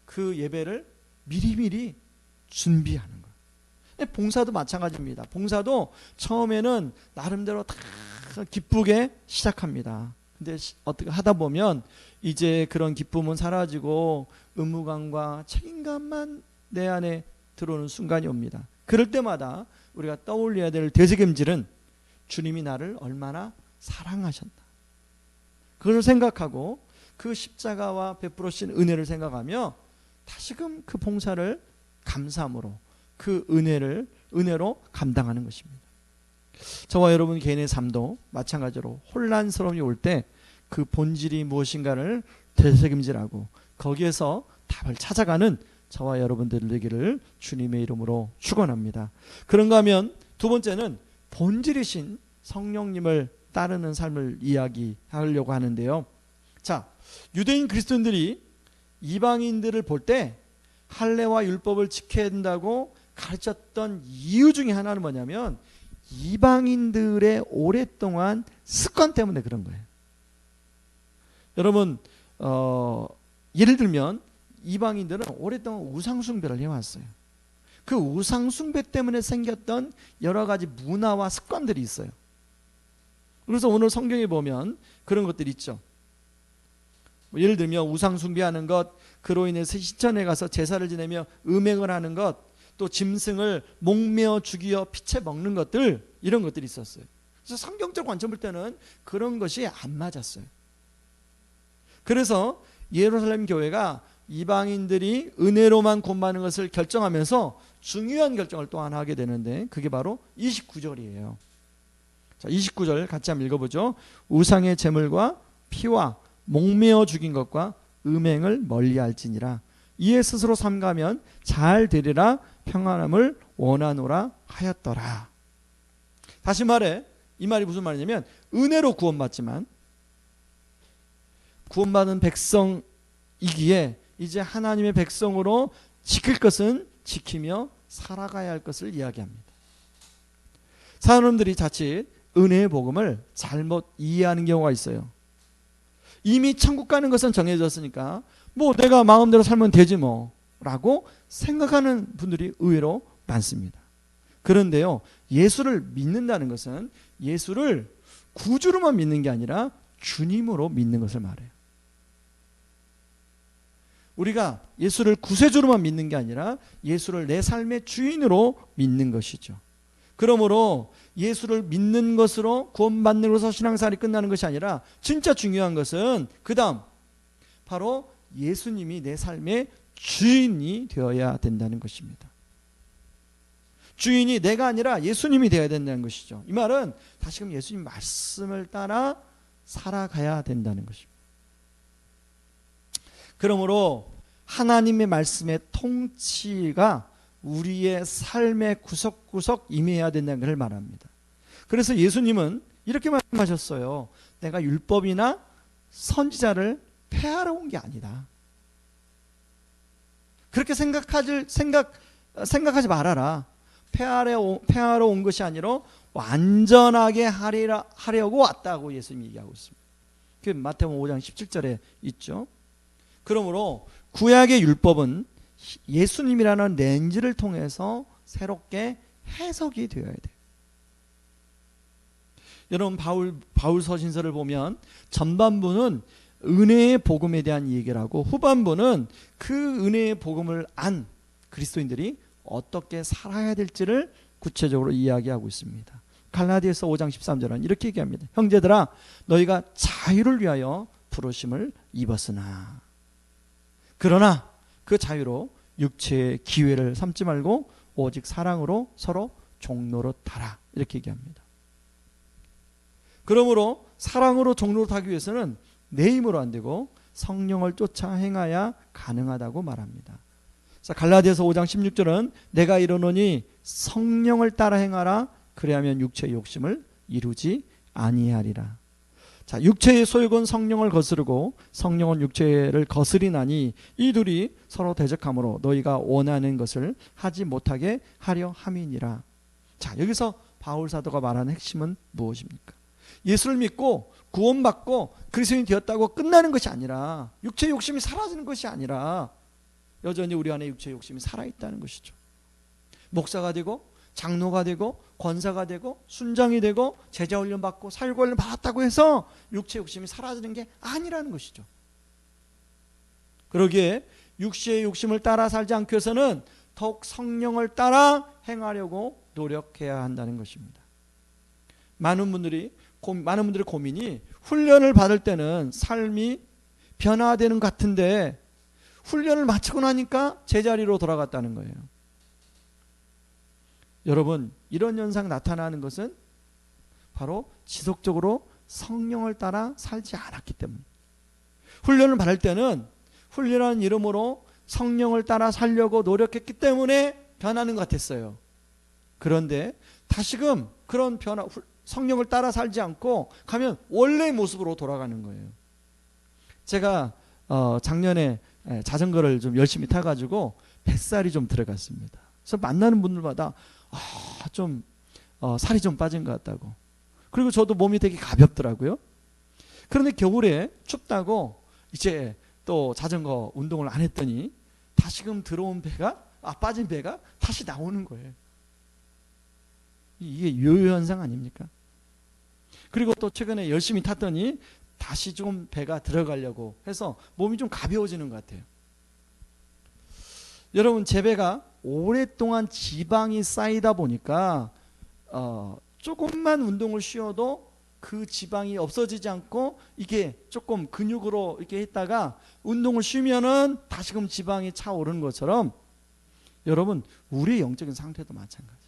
그 예배를 미리미리 준비하는 거예요. 봉사도 마찬가지입니다. 봉사도 처음에는 나름대로 다 기쁘게 시작합니다. 근데 어떻게 하다 보면 이제 그런 기쁨은 사라지고 의무감과 책임감만 내 안에 들어오는 순간이 옵니다. 그럴 때마다 우리가 떠올려야 될 되새김질은 주님이 나를 얼마나 사랑하셨나, 그걸 생각하고 그 십자가와 베풀어주신 은혜를 생각하며 다시금 그 봉사를 감사함으로 그 은혜로 감당하는 것입니다. 저와 여러분 개인의 삶도 마찬가지로 혼란스러움이 올 때 그 본질이 무엇인가를 되새김질하고 거기에서 답을 찾아가는 저와 여러분들 되기를 주님의 이름으로 축원합니다. 그런가 하면 두 번째는 본질이신 성령님을 따르는 삶을 이야기하려고 하는데요. 자, 유대인 그리스도인들이 이방인들을 볼 때 할례와 율법을 지켜야 된다고 가르쳤던 이유 중에 하나는 뭐냐면 이방인들의 오랫동안 습관 때문에 그런 거예요. 여러분, 예를 들면 이방인들은 오랫동안 우상숭배를 해왔어요. 그 우상숭배 때문에 생겼던 여러 가지 문화와 습관들이 있어요. 그래서 오늘 성경에 보면 그런 것들이 있죠. 예를 들면 우상숭배하는 것, 그로 인해서 시천에 가서 제사를 지내며 음행을 하는 것, 또 짐승을 목매어 죽이어 피채 먹는 것들, 이런 것들이 있었어요. 그래서 성경적 관점 볼 때는 그런 것이 안 맞았어요. 그래서 예루살렘 교회가 이방인들이 은혜로만 구원받는 것을 결정하면서 중요한 결정을 또 하나 하게 되는데 그게 바로 29절이에요. 자, 29절 같이 한번 읽어보죠. 우상의 제물과 피와 목매어 죽인 것과 음행을 멀리할지니라. 이에 스스로 삼가면 잘 되리라 평안함을 원하노라 하였더라. 다시 말해, 이 말이 무슨 말이냐면 은혜로 구원받지만 구원받은 백성이기에 이제 하나님의 백성으로 지킬 것은 지키며 살아가야 할 것을 이야기합니다. 사람들이 자칫 은혜의 복음을 잘못 이해하는 경우가 있어요. 이미 천국 가는 것은 정해졌으니까 뭐 내가 마음대로 살면 되지 뭐 라고 생각하는 분들이 의외로 많습니다. 그런데요, 예수를 믿는다는 것은 예수를 구주로만 믿는 게 아니라 주님으로 믿는 것을 말해요. 우리가 예수를 구세주로만 믿는 게 아니라 예수를 내 삶의 주인으로 믿는 것이죠. 그러므로 예수를 믿는 것으로 구원받는 것으로 신앙생활이 끝나는 것이 아니라 진짜 중요한 것은 그 다음 바로 예수님이 내 삶의 주인이 되어야 된다는 것입니다. 주인이 내가 아니라 예수님이 되어야 된다는 것이죠. 이 말은 다시금 예수님 말씀을 따라 살아가야 된다는 것입니다. 그러므로 하나님의 말씀의 통치가 우리의 삶의 구석구석 임해야 된다는 것을 말합니다. 그래서 예수님은 이렇게 말씀하셨어요. 내가 율법이나 선지자를 폐하러 온 게 아니다. 그렇게 생각하지 말아라. 폐하러 온 것이 아니라 완전하게 하려고 왔다고 예수님이 얘기하고 있습니다. 그 마태복음 5장 17절에 있죠. 그러므로 구약의 율법은 예수님이라는 렌즈를 통해서 새롭게 해석이 되어야 돼요. 여러분 바울 서신서를 보면 전반부는 은혜의 복음에 대한 얘기를 하고 후반부는 그 은혜의 복음을 안 그리스도인들이 어떻게 살아야 될지를 구체적으로 이야기하고 있습니다. 갈라디아서 5장 13절은 이렇게 얘기합니다. 형제들아 너희가 자유를 위하여 부르심을 입었으나 그러나 그 자유로 육체의 기회를 삼지 말고 오직 사랑으로 서로 종노릇 하라 이렇게 얘기합니다. 그러므로 사랑으로 종노릇 하기 위해서는 내 힘으로 안 되고 성령을 쫓아 행하야 가능하다고 말합니다. 자, 갈라디아서 5장 16절은 내가 이르노니 성령을 따라 행하라 그리하면 육체의 욕심을 이루지 아니하리라. 자, 육체의 소욕은 성령을 거스르고 성령은 육체를 거스리나니 이 둘이 서로 대적함으로 너희가 원하는 것을 하지 못하게 하려 함이니라. 자, 여기서 바울 사도가 말하는 핵심은 무엇입니까? 예수를 믿고 구원받고 그리스도인이 되었다고 끝나는 것이 아니라 육체의 욕심이 사라지는 것이 아니라 여전히 우리 안에 육체의 욕심이 살아있다는 것이죠. 목사가 되고 장로가 되고 권사가 되고 순장이 되고 제자 훈련 받고 사역과 훈련 받았다고 해서 육체의 욕심이 사라지는 게 아니라는 것이죠. 그러기에 육체의 욕심을 따라 살지 않기 위해서는 더욱 성령을 따라 행하려고 노력해야 한다는 것입니다. 많은 분들의 고민이 훈련을 받을 때는 삶이 변화되는 것 같은데 훈련을 마치고 나니까 제자리로 돌아갔다는 거예요. 여러분, 이런 현상 나타나는 것은 바로 지속적으로 성령을 따라 살지 않았기 때문에 훈련을 받을 때는 훈련하는 이름으로 성령을 따라 살려고 노력했기 때문에 변하는 것 같았어요. 그런데 다시금 그런 성령을 따라 살지 않고 가면 원래의 모습으로 돌아가는 거예요. 제가 작년에 자전거를 좀 열심히 타가지고 뱃살이 좀 들어갔습니다. 그래서 만나는 분들마다 좀 살이 좀 빠진 것 같다고. 그리고 저도 몸이 되게 가볍더라고요. 그런데 겨울에 춥다고 이제 또 자전거 운동을 안 했더니 다시금 들어온 빠진 배가 다시 나오는 거예요. 이게 요요 현상 아닙니까? 그리고 또 최근에 열심히 탔더니 다시 좀 배가 들어가려고 해서 몸이 좀 가벼워지는 것 같아요. 여러분, 제 배가 오랫동안 지방이 쌓이다 보니까 조금만 운동을 쉬어도 그 지방이 없어지지 않고 이게 조금 근육으로 이렇게 했다가 운동을 쉬면은 다시금 지방이 차오르는 것처럼 여러분, 우리의 영적인 상태도 마찬가지.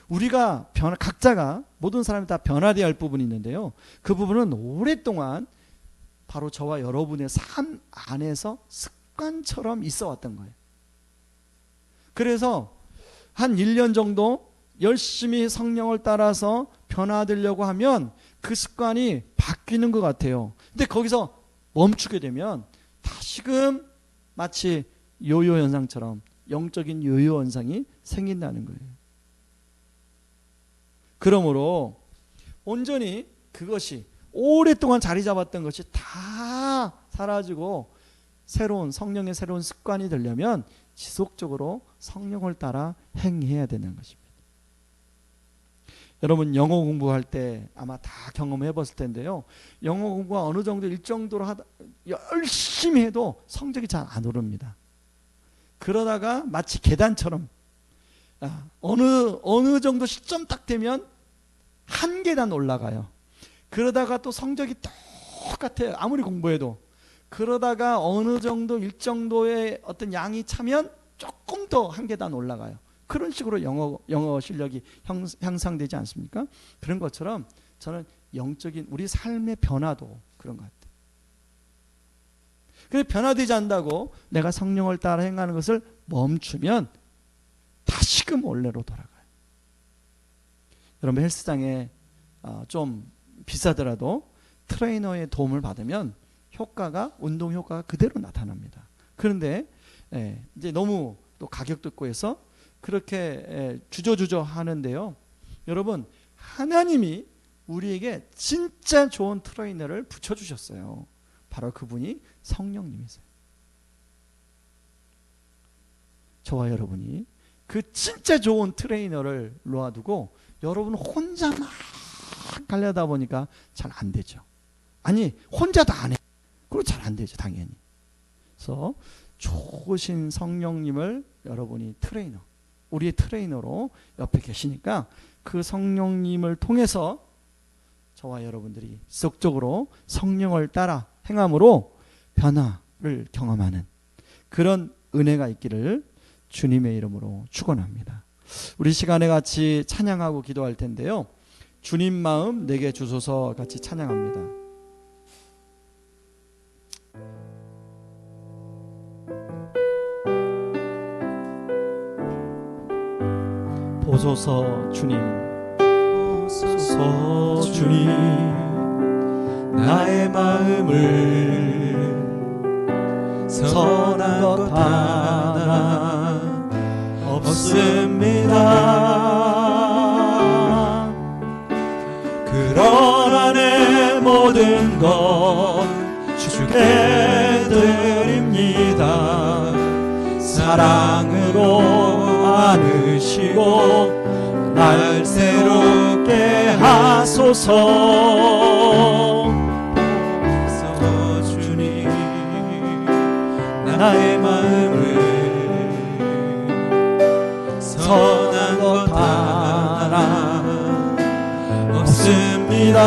우리가 각자가 모든 사람이 다 변화되어야 할 부분이 있는데요. 그 부분은 오랫동안 바로 저와 여러분의 삶 안에서 습관처럼 있어 왔던 거예요. 그래서 한 1년 정도 열심히 성령을 따라서 변화되려고 하면 그 습관이 바뀌는 것 같아요. 근데 거기서 멈추게 되면 다시금 마치 요요 현상처럼 영적인 요요 현상이 생긴다는 거예요. 그러므로 온전히 그것이 오랫동안 자리 잡았던 것이 다 사라지고 새로운 성령의 새로운 습관이 되려면 지속적으로 성령을 따라 행해야 되는 것입니다. 여러분 영어 공부할 때 아마 다 경험해 봤을 텐데요. 영어 공부가 어느 정도 일정도로 하다 열심히 해도 성적이 잘 안 오릅니다. 그러다가 마치 계단처럼 어느 정도 시점 딱 되면 한 계단 올라가요. 그러다가 또 성적이 똑같아요. 아무리 공부해도. 그러다가 어느 정도 일정도의 어떤 양이 차면 조금 더 한 계단 올라가요. 그런 식으로 영어 실력이 향상되지 않습니까? 그런 것처럼 저는 영적인 우리 삶의 변화도 그런 것 같아요. 그래서 변화되지 않는다고 내가 성령을 따라 행하는 것을 멈추면 다시금 원래로 돌아가요. 여러분 헬스장에 좀 비싸더라도 트레이너의 도움을 받으면 운동 효과가 그대로 나타납니다. 그런데 이제 너무 또 가격도 있고 해서 그렇게 주저주저 하는데요. 여러분 하나님이 우리에게 진짜 좋은 트레이너를 붙여주셨어요. 바로 그분이 성령님이세요. 저와 여러분이 그 진짜 좋은 트레이너를 놓아두고 여러분 혼자 막 가려다 보니까 잘 안 되죠. 아니 혼자도 안 해. 그리고 잘 안 되죠 당연히. 그래서 좋으신 성령님을 여러분이 우리의 트레이너로 옆에 계시니까 그 성령님을 통해서 저와 여러분들이 지속적으로 성령을 따라 행함으로 변화를 경험하는 그런 은혜가 있기를 주님의 이름으로 축원합니다. 우리 시간에 같이 찬양하고 기도할 텐데요. 주님 마음 내게 주소서 같이 찬양합니다. 보소서 주님, 보소서 주님, 나의 마음을 선한 것 하나 없습니다. 그러나 내 모든 것 주께 드립니다. 사랑으로 안으시고 날 새롭게 하소서. 주님 나의 마음을 선한 것 하나 없습니다.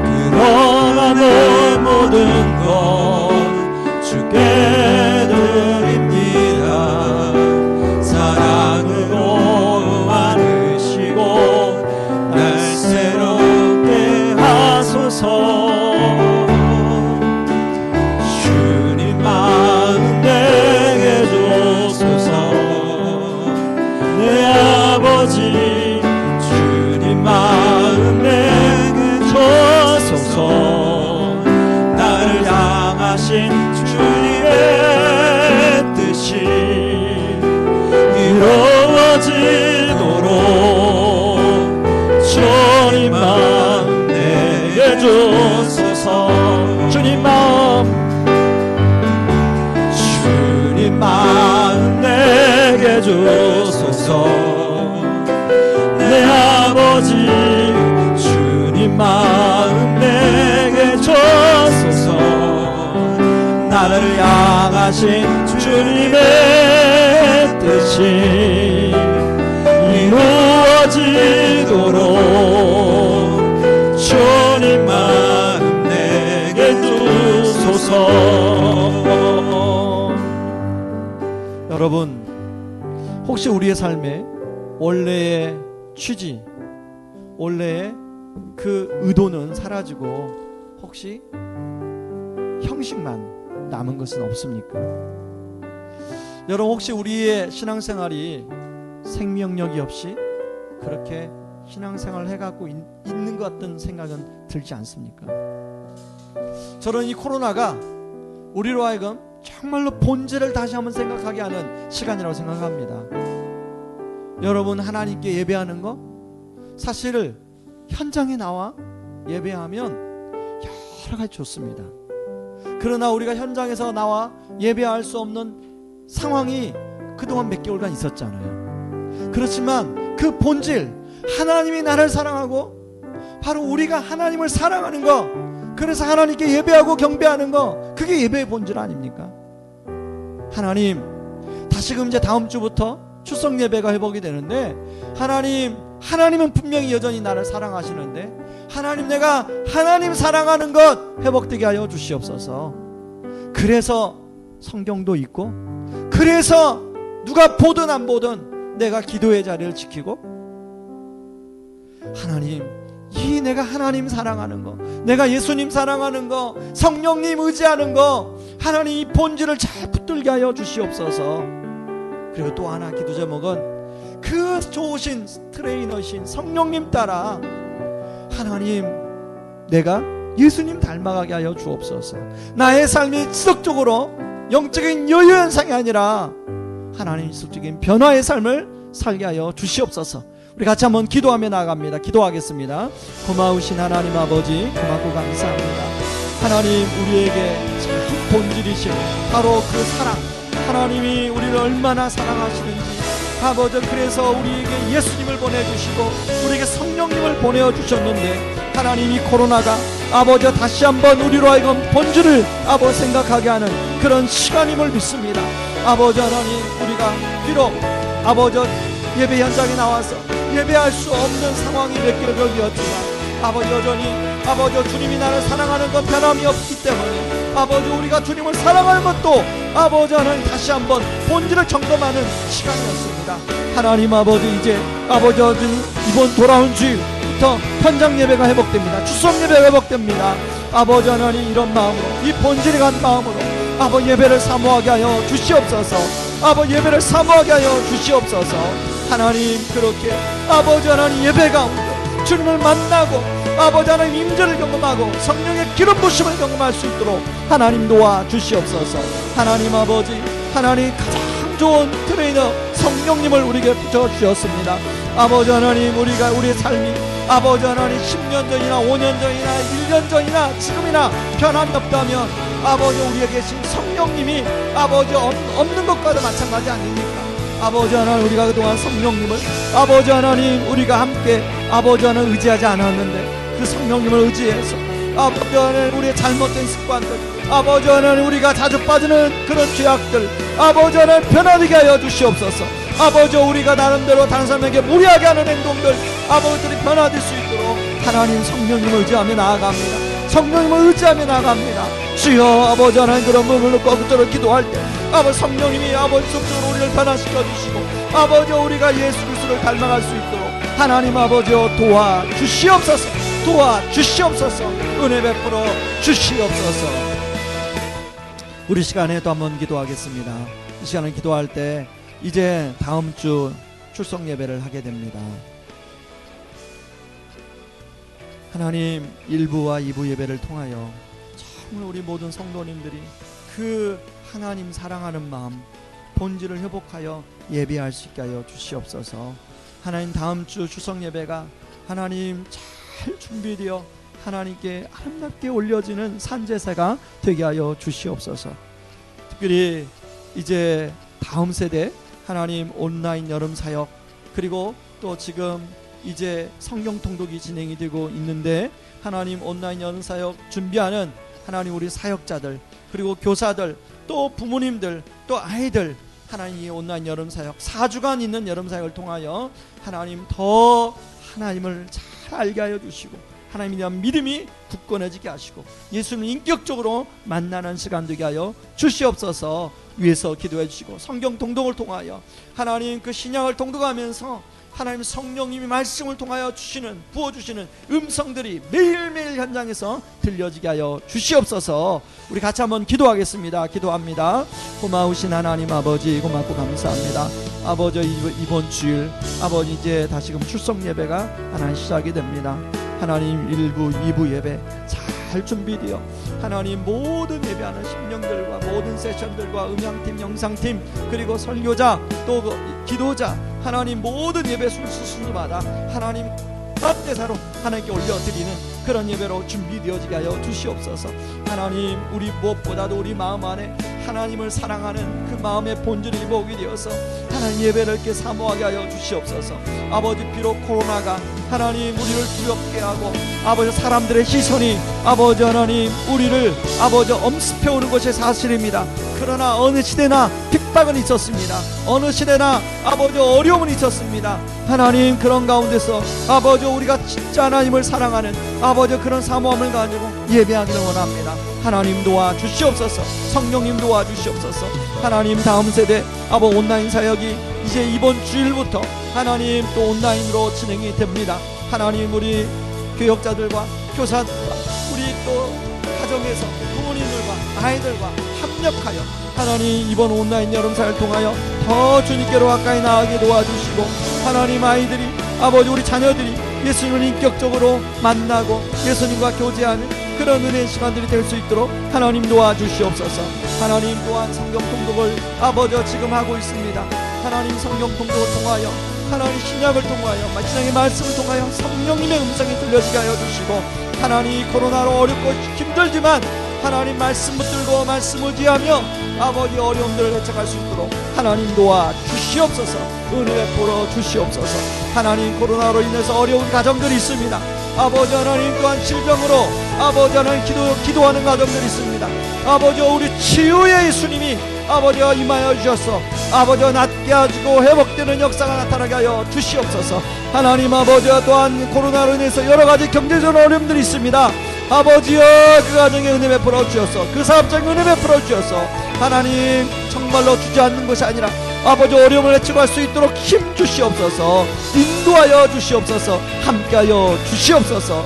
그러나 내 모든 것 주께 드립니다. 사랑으로 안으시고 날 새롭게 하소서. 주님 마음 내게 주소서. 내 아버지 주님 마음 내게 주소서. 나를 향하신 주님의 뜻이 이루어지도록 주님 마음 내게 주소서. 주님 마음 내게 주소서. 내 아버지 주님 마음 내게 주소서. 나를 향하신 주님의 뜻이 이루어지도록 주님 마음 내게 주소서. 여러분 혹시 우리의 삶에 원래의 취지, 원래의 그 의도는 사라지고 혹시 형식만 남은 것은 없습니까? 여러분 혹시 우리의 신앙생활이 생명력이 없이 그렇게 신앙생활을 해갖고 있는 것 같은 생각은 들지 않습니까? 저는 이 코로나가 우리로 하여금 정말로 본질을 다시 한번 생각하게 하는 시간이라고 생각합니다. 여러분, 하나님께 예배하는 거 사실 현장에 나와 예배하면 여러 가지 좋습니다. 그러나 우리가 현장에서 나와 예배할 수 없는 상황이 그동안 몇 개월간 있었잖아요. 그렇지만 그 본질, 하나님이 나를 사랑하고 바로 우리가 하나님을 사랑하는 거, 그래서 하나님께 예배하고 경배하는 거, 그게 예배의 본질 아닙니까? 하나님, 다시금 이제 다음 주부터 추석 예배가 회복이 되는데, 하나님은 분명히 여전히 나를 사랑하시는데, 하나님, 내가 하나님 사랑하는 것 회복되게 하여 주시옵소서. 그래서 성경도 있고, 그래서 누가 보든 안 보든 내가 기도의 자리를 지키고, 하나님, 이 내가 하나님 사랑하는 거, 내가 예수님 사랑하는 거, 성령님 의지하는 거, 하나님 이 본질을 잘 붙들게 하여 주시옵소서. 그리고 또 하나 기도 제목은 그 좋으신 트레이너신 성령님 따라 하나님, 내가 예수님 닮아가게 하여 주옵소서. 나의 삶이 지속적으로 영적인 여유 현상이 아니라 하나님 지속적인 변화의 삶을 살게 하여 주시옵소서. 우리 같이 한번 기도하며 나아갑니다. 기도하겠습니다. 고마우신 하나님 아버지, 고맙고 감사합니다. 하나님, 우리에게 참 본질이신 바로 그 사랑, 하나님이 우리를 얼마나 사랑하시는지, 아버지, 그래서 우리에게 예수님을 보내주시고 우리에게 성령님을 보내주셨는데, 하나님, 이 코로나가 아버지 다시 한번 우리로 하여금 본질을 아버지 생각하게 하는 그런 시간임을 믿습니다. 아버지 하나님, 우리가 비록 아버지 예배 현장에 나와서 예배할 수 없는 상황이 몇 개월이었지만, 아버지 여전히 아버지 주님이 나를 사랑하는 건 변함이 없기 때문에, 아버지 우리가 주님을 사랑하는 것도 아버지 하나님 다시 한번 본질을 점검하는 시간이었습니다. 하나님 아버지, 이제 아버지 이번 돌아온 주일부터 현장 예배가 회복됩니다. 추석 예배가 회복됩니다. 아버지 하나님, 이런 마음으로, 이 본질이 간 마음으로 아버지 예배를 사모하게 하여 주시옵소서. 아버지 예배를 사모하게 하여 주시옵소서. 하나님, 그렇게 아버지 하나님 예배 가운데 주님을 만나고 아버지 하나님 임재를 경험하고 성령의 기름 부심을 경험할 수 있도록 하나님 도와 주시옵소서. 하나님 아버지, 하나님 가장 좋은 트레이너 성령님을 우리에게 붙여주셨습니다. 아버지 하나님, 우리가 우리의 삶이 아버지 하나님 10년 전이나 5년 전이나 1년 전이나 지금이나 변함이 없다면, 아버지 우리에 계신 성령님이 아버지 없는 것과도 마찬가지 아닙니까? 아버지 하나님, 우리가 그동안 성령님을 아버지 하나님 우리가 함께 아버지 하나님 의지하지 않았는데, 그 성령님을 의지해서 아버지 하나님 우리의 잘못된 습관들, 아버지 하나님 우리가 자주 빠지는 그런 죄악들 아버지 하나님 변화되게 하여 주시옵소서. 아버지, 우리가 나름대로 다른 사람에게 무리하게 하는 행동들 아버지들이 변화될 수 있도록 하나님 성령님을 의지하며 나아갑니다. 성령님을 의지하며 나아갑니다. 주여, 아버지 하나님, 그런 부분을 거듭적으로 기도할 때 아버지 성령님이 아버지 속적으로 우리를 변화시켜 주시고 아버지 우리가 예수 그리스도를 닮아갈 수 있도록 하나님 아버지여 도와주시옵소서. 도와주시옵소서. 은혜 베풀어 주시옵소서. 우리 시간에도 한번 기도하겠습니다. 이 시간에 기도할 때 이제 다음 주 출석 예배를 하게 됩니다. 하나님, 1부와 2부 예배를 통하여 정말 우리 모든 성도님들이 그 하나님 사랑하는 마음, 본질을 회복하여 예배할 수 있게 하여 주시옵소서. 하나님, 다음 주 추석 예배가 하나님 잘 준비되어 하나님께 아름답게 올려지는 산제사가 되게 하여 주시옵소서. 특별히 이제 다음 세대 하나님 온라인 여름 사역, 그리고 또 지금 이제 성경 통독이 진행이 되고 있는데, 하나님 온라인 여름 사역 준비하는 하나님 우리 사역자들, 그리고 교사들, 또 부모님들, 또 아이들, 하나님 이 온라인 여름 사역 4주간 있는 여름 사역을 통하여 하나님 더 하나님을 잘 알게 하여 주시고 하나님에 대한 믿음이 굳건해지게 하시고 예수님을 인격적으로 만나는 시간 되게 하여 주시옵소서. 위에서 기도해 주시고 성경 통독을 통하여 하나님 그 신약을 통독하면서 하나님 성령님이 말씀을 통하여 주시는 부어주시는 음성들이 매일매일 현장에서 들려지게 하여 주시옵소서. 우리 같이 한번 기도하겠습니다. 기도합니다. 고마우신 하나님 아버지, 고맙고 감사합니다. 아버지, 이번 주일 아버지 이제 다시금 출석 예배가 하나님 시작이 됩니다. 하나님 1부 2부 예배 잘 준비되어 하나님 모든 예배하는 심령들과 모든 세션들과 음향팀, 영상팀, 그리고 설교자, 또 기도자, 하나님 모든 예배 순서마다 하나님 대사로 하나님께 올려드리는 그런 예배로 준비되어지게 하여 주시옵소서. 하나님, 우리 무엇보다도 우리 마음 안에 하나님을 사랑하는 그 마음의 본질을 보게 되어서 하나님 예배를 이렇게 사모하게 하여 주시옵소서. 아버지, 비록 코로나가 하나님 우리를 두렵게 하고 아버지 사람들의 시선이 아버지 하나님 우리를 아버지 엄습해오는 것이 사실입니다. 그러나 어느 시대나 핍박은 있었습니다. 어느 시대나 아버지 어려움은 있었습니다. 하나님, 그런 가운데서 아버지 우리가 진짜 하나님을 사랑하는 아버지 그런 사모함을 가지고 예배하기를 원합니다. 하나님 도와주시옵소서. 성령님 도와주시옵소서. 하나님, 다음 세대 아버지 온라인 사역이 이제 이번 주일부터 하나님 또 온라인으로 진행이 됩니다. 하나님, 우리 교역자들과 교사들과 우리 또 가정에서 부모님들과 아이들과 합력하여 하나님 이번 온라인 여름사를 통하여 더 주님께로 가까이 나가게 도와주시고, 하나님 아이들이 아버지 우리 자녀들이 예수님을 인격적으로 만나고 예수님과 교제하는 그런 은혜의 시간들이 될 수 있도록 하나님 도와주시옵소서. 하나님, 또한 성경 통독을 아버지 지금 하고 있습니다. 하나님, 성경 통독을 통하여 하나님 신약을 통하여 마지막의 말씀을 통하여 성령님의 음성이 들려지게 하여 주시고, 하나님 코로나로 어렵고 힘들지만 하나님 말씀 붙들고 말씀 의지하며 아버지 어려움들을 헤쳐갈 수 있도록 하나님 도와주시옵소서. 은혜 베풀어 주시옵소서. 하나님, 코로나로 인해서 어려운 가정들이 있습니다. 아버지 하나님, 또한 질병으로 아버지 하나님 기도하는 가정들이 있습니다. 아버지, 우리 치유의 예수님이 아버지가 임하여 주셔서 아버지가 낫게 하시고 회복되는 역사가 나타나게 하여 주시옵소서. 하나님 아버지와 또한 코로나로 인해서 여러가지 경제적 어려움들이 있습니다. 아버지여, 그 가정에 은혜 베풀어 주셔서 그 사업장에 은혜 베풀어 주셔서 하나님 정말로 주지 않는 것이 아니라 아버지 어려움을 헤치고 할 수 있도록 힘 주시옵소서. 인도하여 주시옵소서. 함께하여 주시옵소서.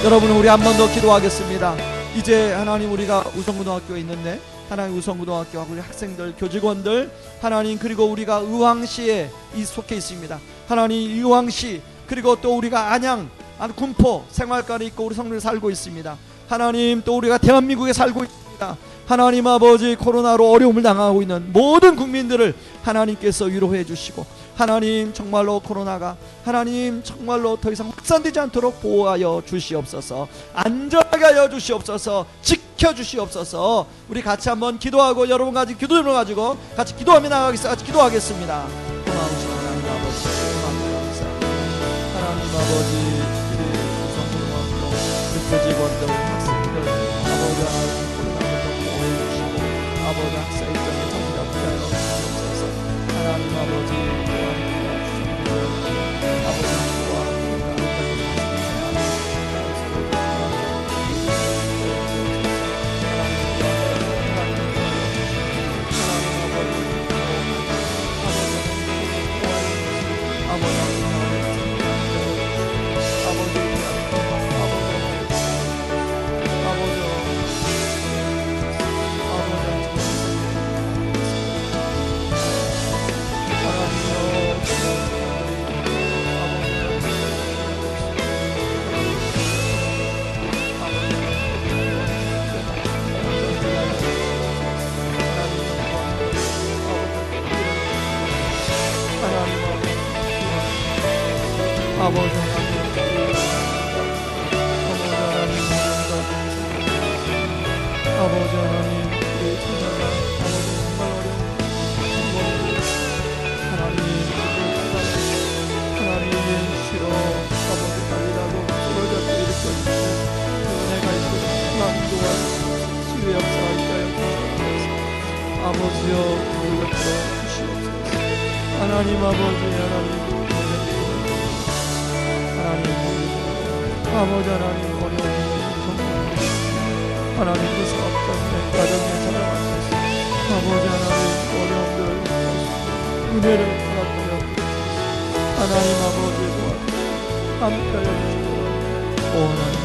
여러분, 우리 한 번 더 기도하겠습니다. 이제 하나님 우리가 우성고등학교에 있는데 하나님 우성고등학교하고 우리 학생들, 교직원들 하나님, 그리고 우리가 의왕시에 속해 있습니다. 하나님 의왕시, 그리고 또 우리가 안양, 군포 생활관에 있고 우리 성도들 살고 있습니다. 하나님, 또 우리가 대한민국에 살고 있습니다. 하나님 아버지, 코로나로 어려움을 당하고 있는 모든 국민들을 하나님께서 위로해 주시고, 하나님 정말로 코로나가 하나님 정말로 더 이상 확산되지 않도록 보호하여 주시옵소서. 안전하게 하여 주시옵소서. 지켜주시옵소서. 우리 같이 한번 기도하고 여러분 가진 기도를 가지고 같이 기도하며 나가겠습니다. 같이 기도하겠습니다. 고마우신 하나님 아버지, 고맙습니다. 하나님 아버지, 우리 성도님과 우리 교직원들, 학생들 아버지 하나님 아버지 학사 일정에 정답하게 하여 주시옵소서. 하나님 아버지, 아버지 학교와 아버지 아버지 하나님, 우리 천사가 아버지 정말 어려운 하나님, 하나님 쉬어 아버지 달리라고 쓰러졌고 일으켜주시고 은혜가 있고 하나님 도와주시고 치유의 역사가 있다여 주시옵소서. 아버지여, 우리 옆으로 주시옵소서. 하나님 아버지, 하나님 아버지 하나님 어려운 하나님 그 사업장에 가정에 찾아가셔서 아버지 하나님 어려움들을 은혜를 허락하여 하나님 아버지의 도와 함께 하여 주시고 오 하나님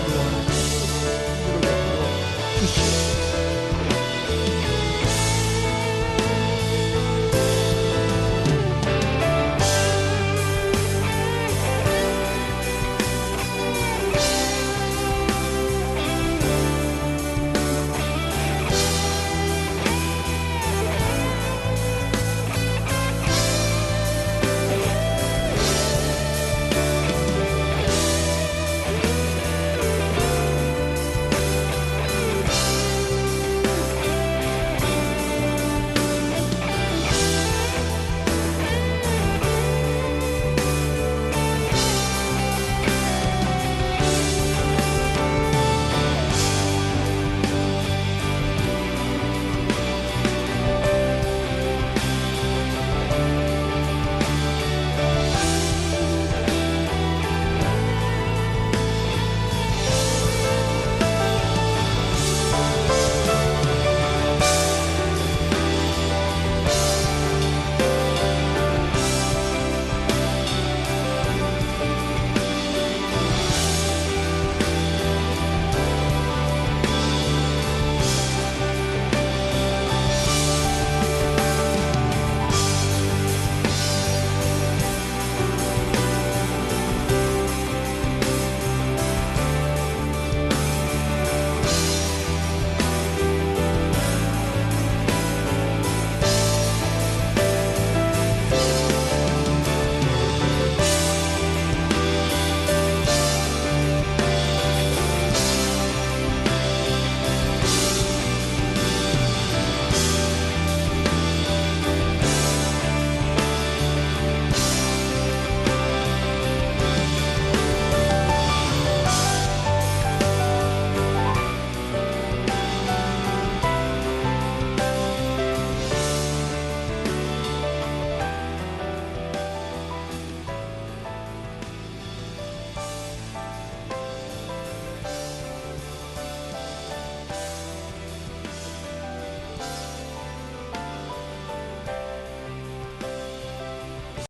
주시옵소서.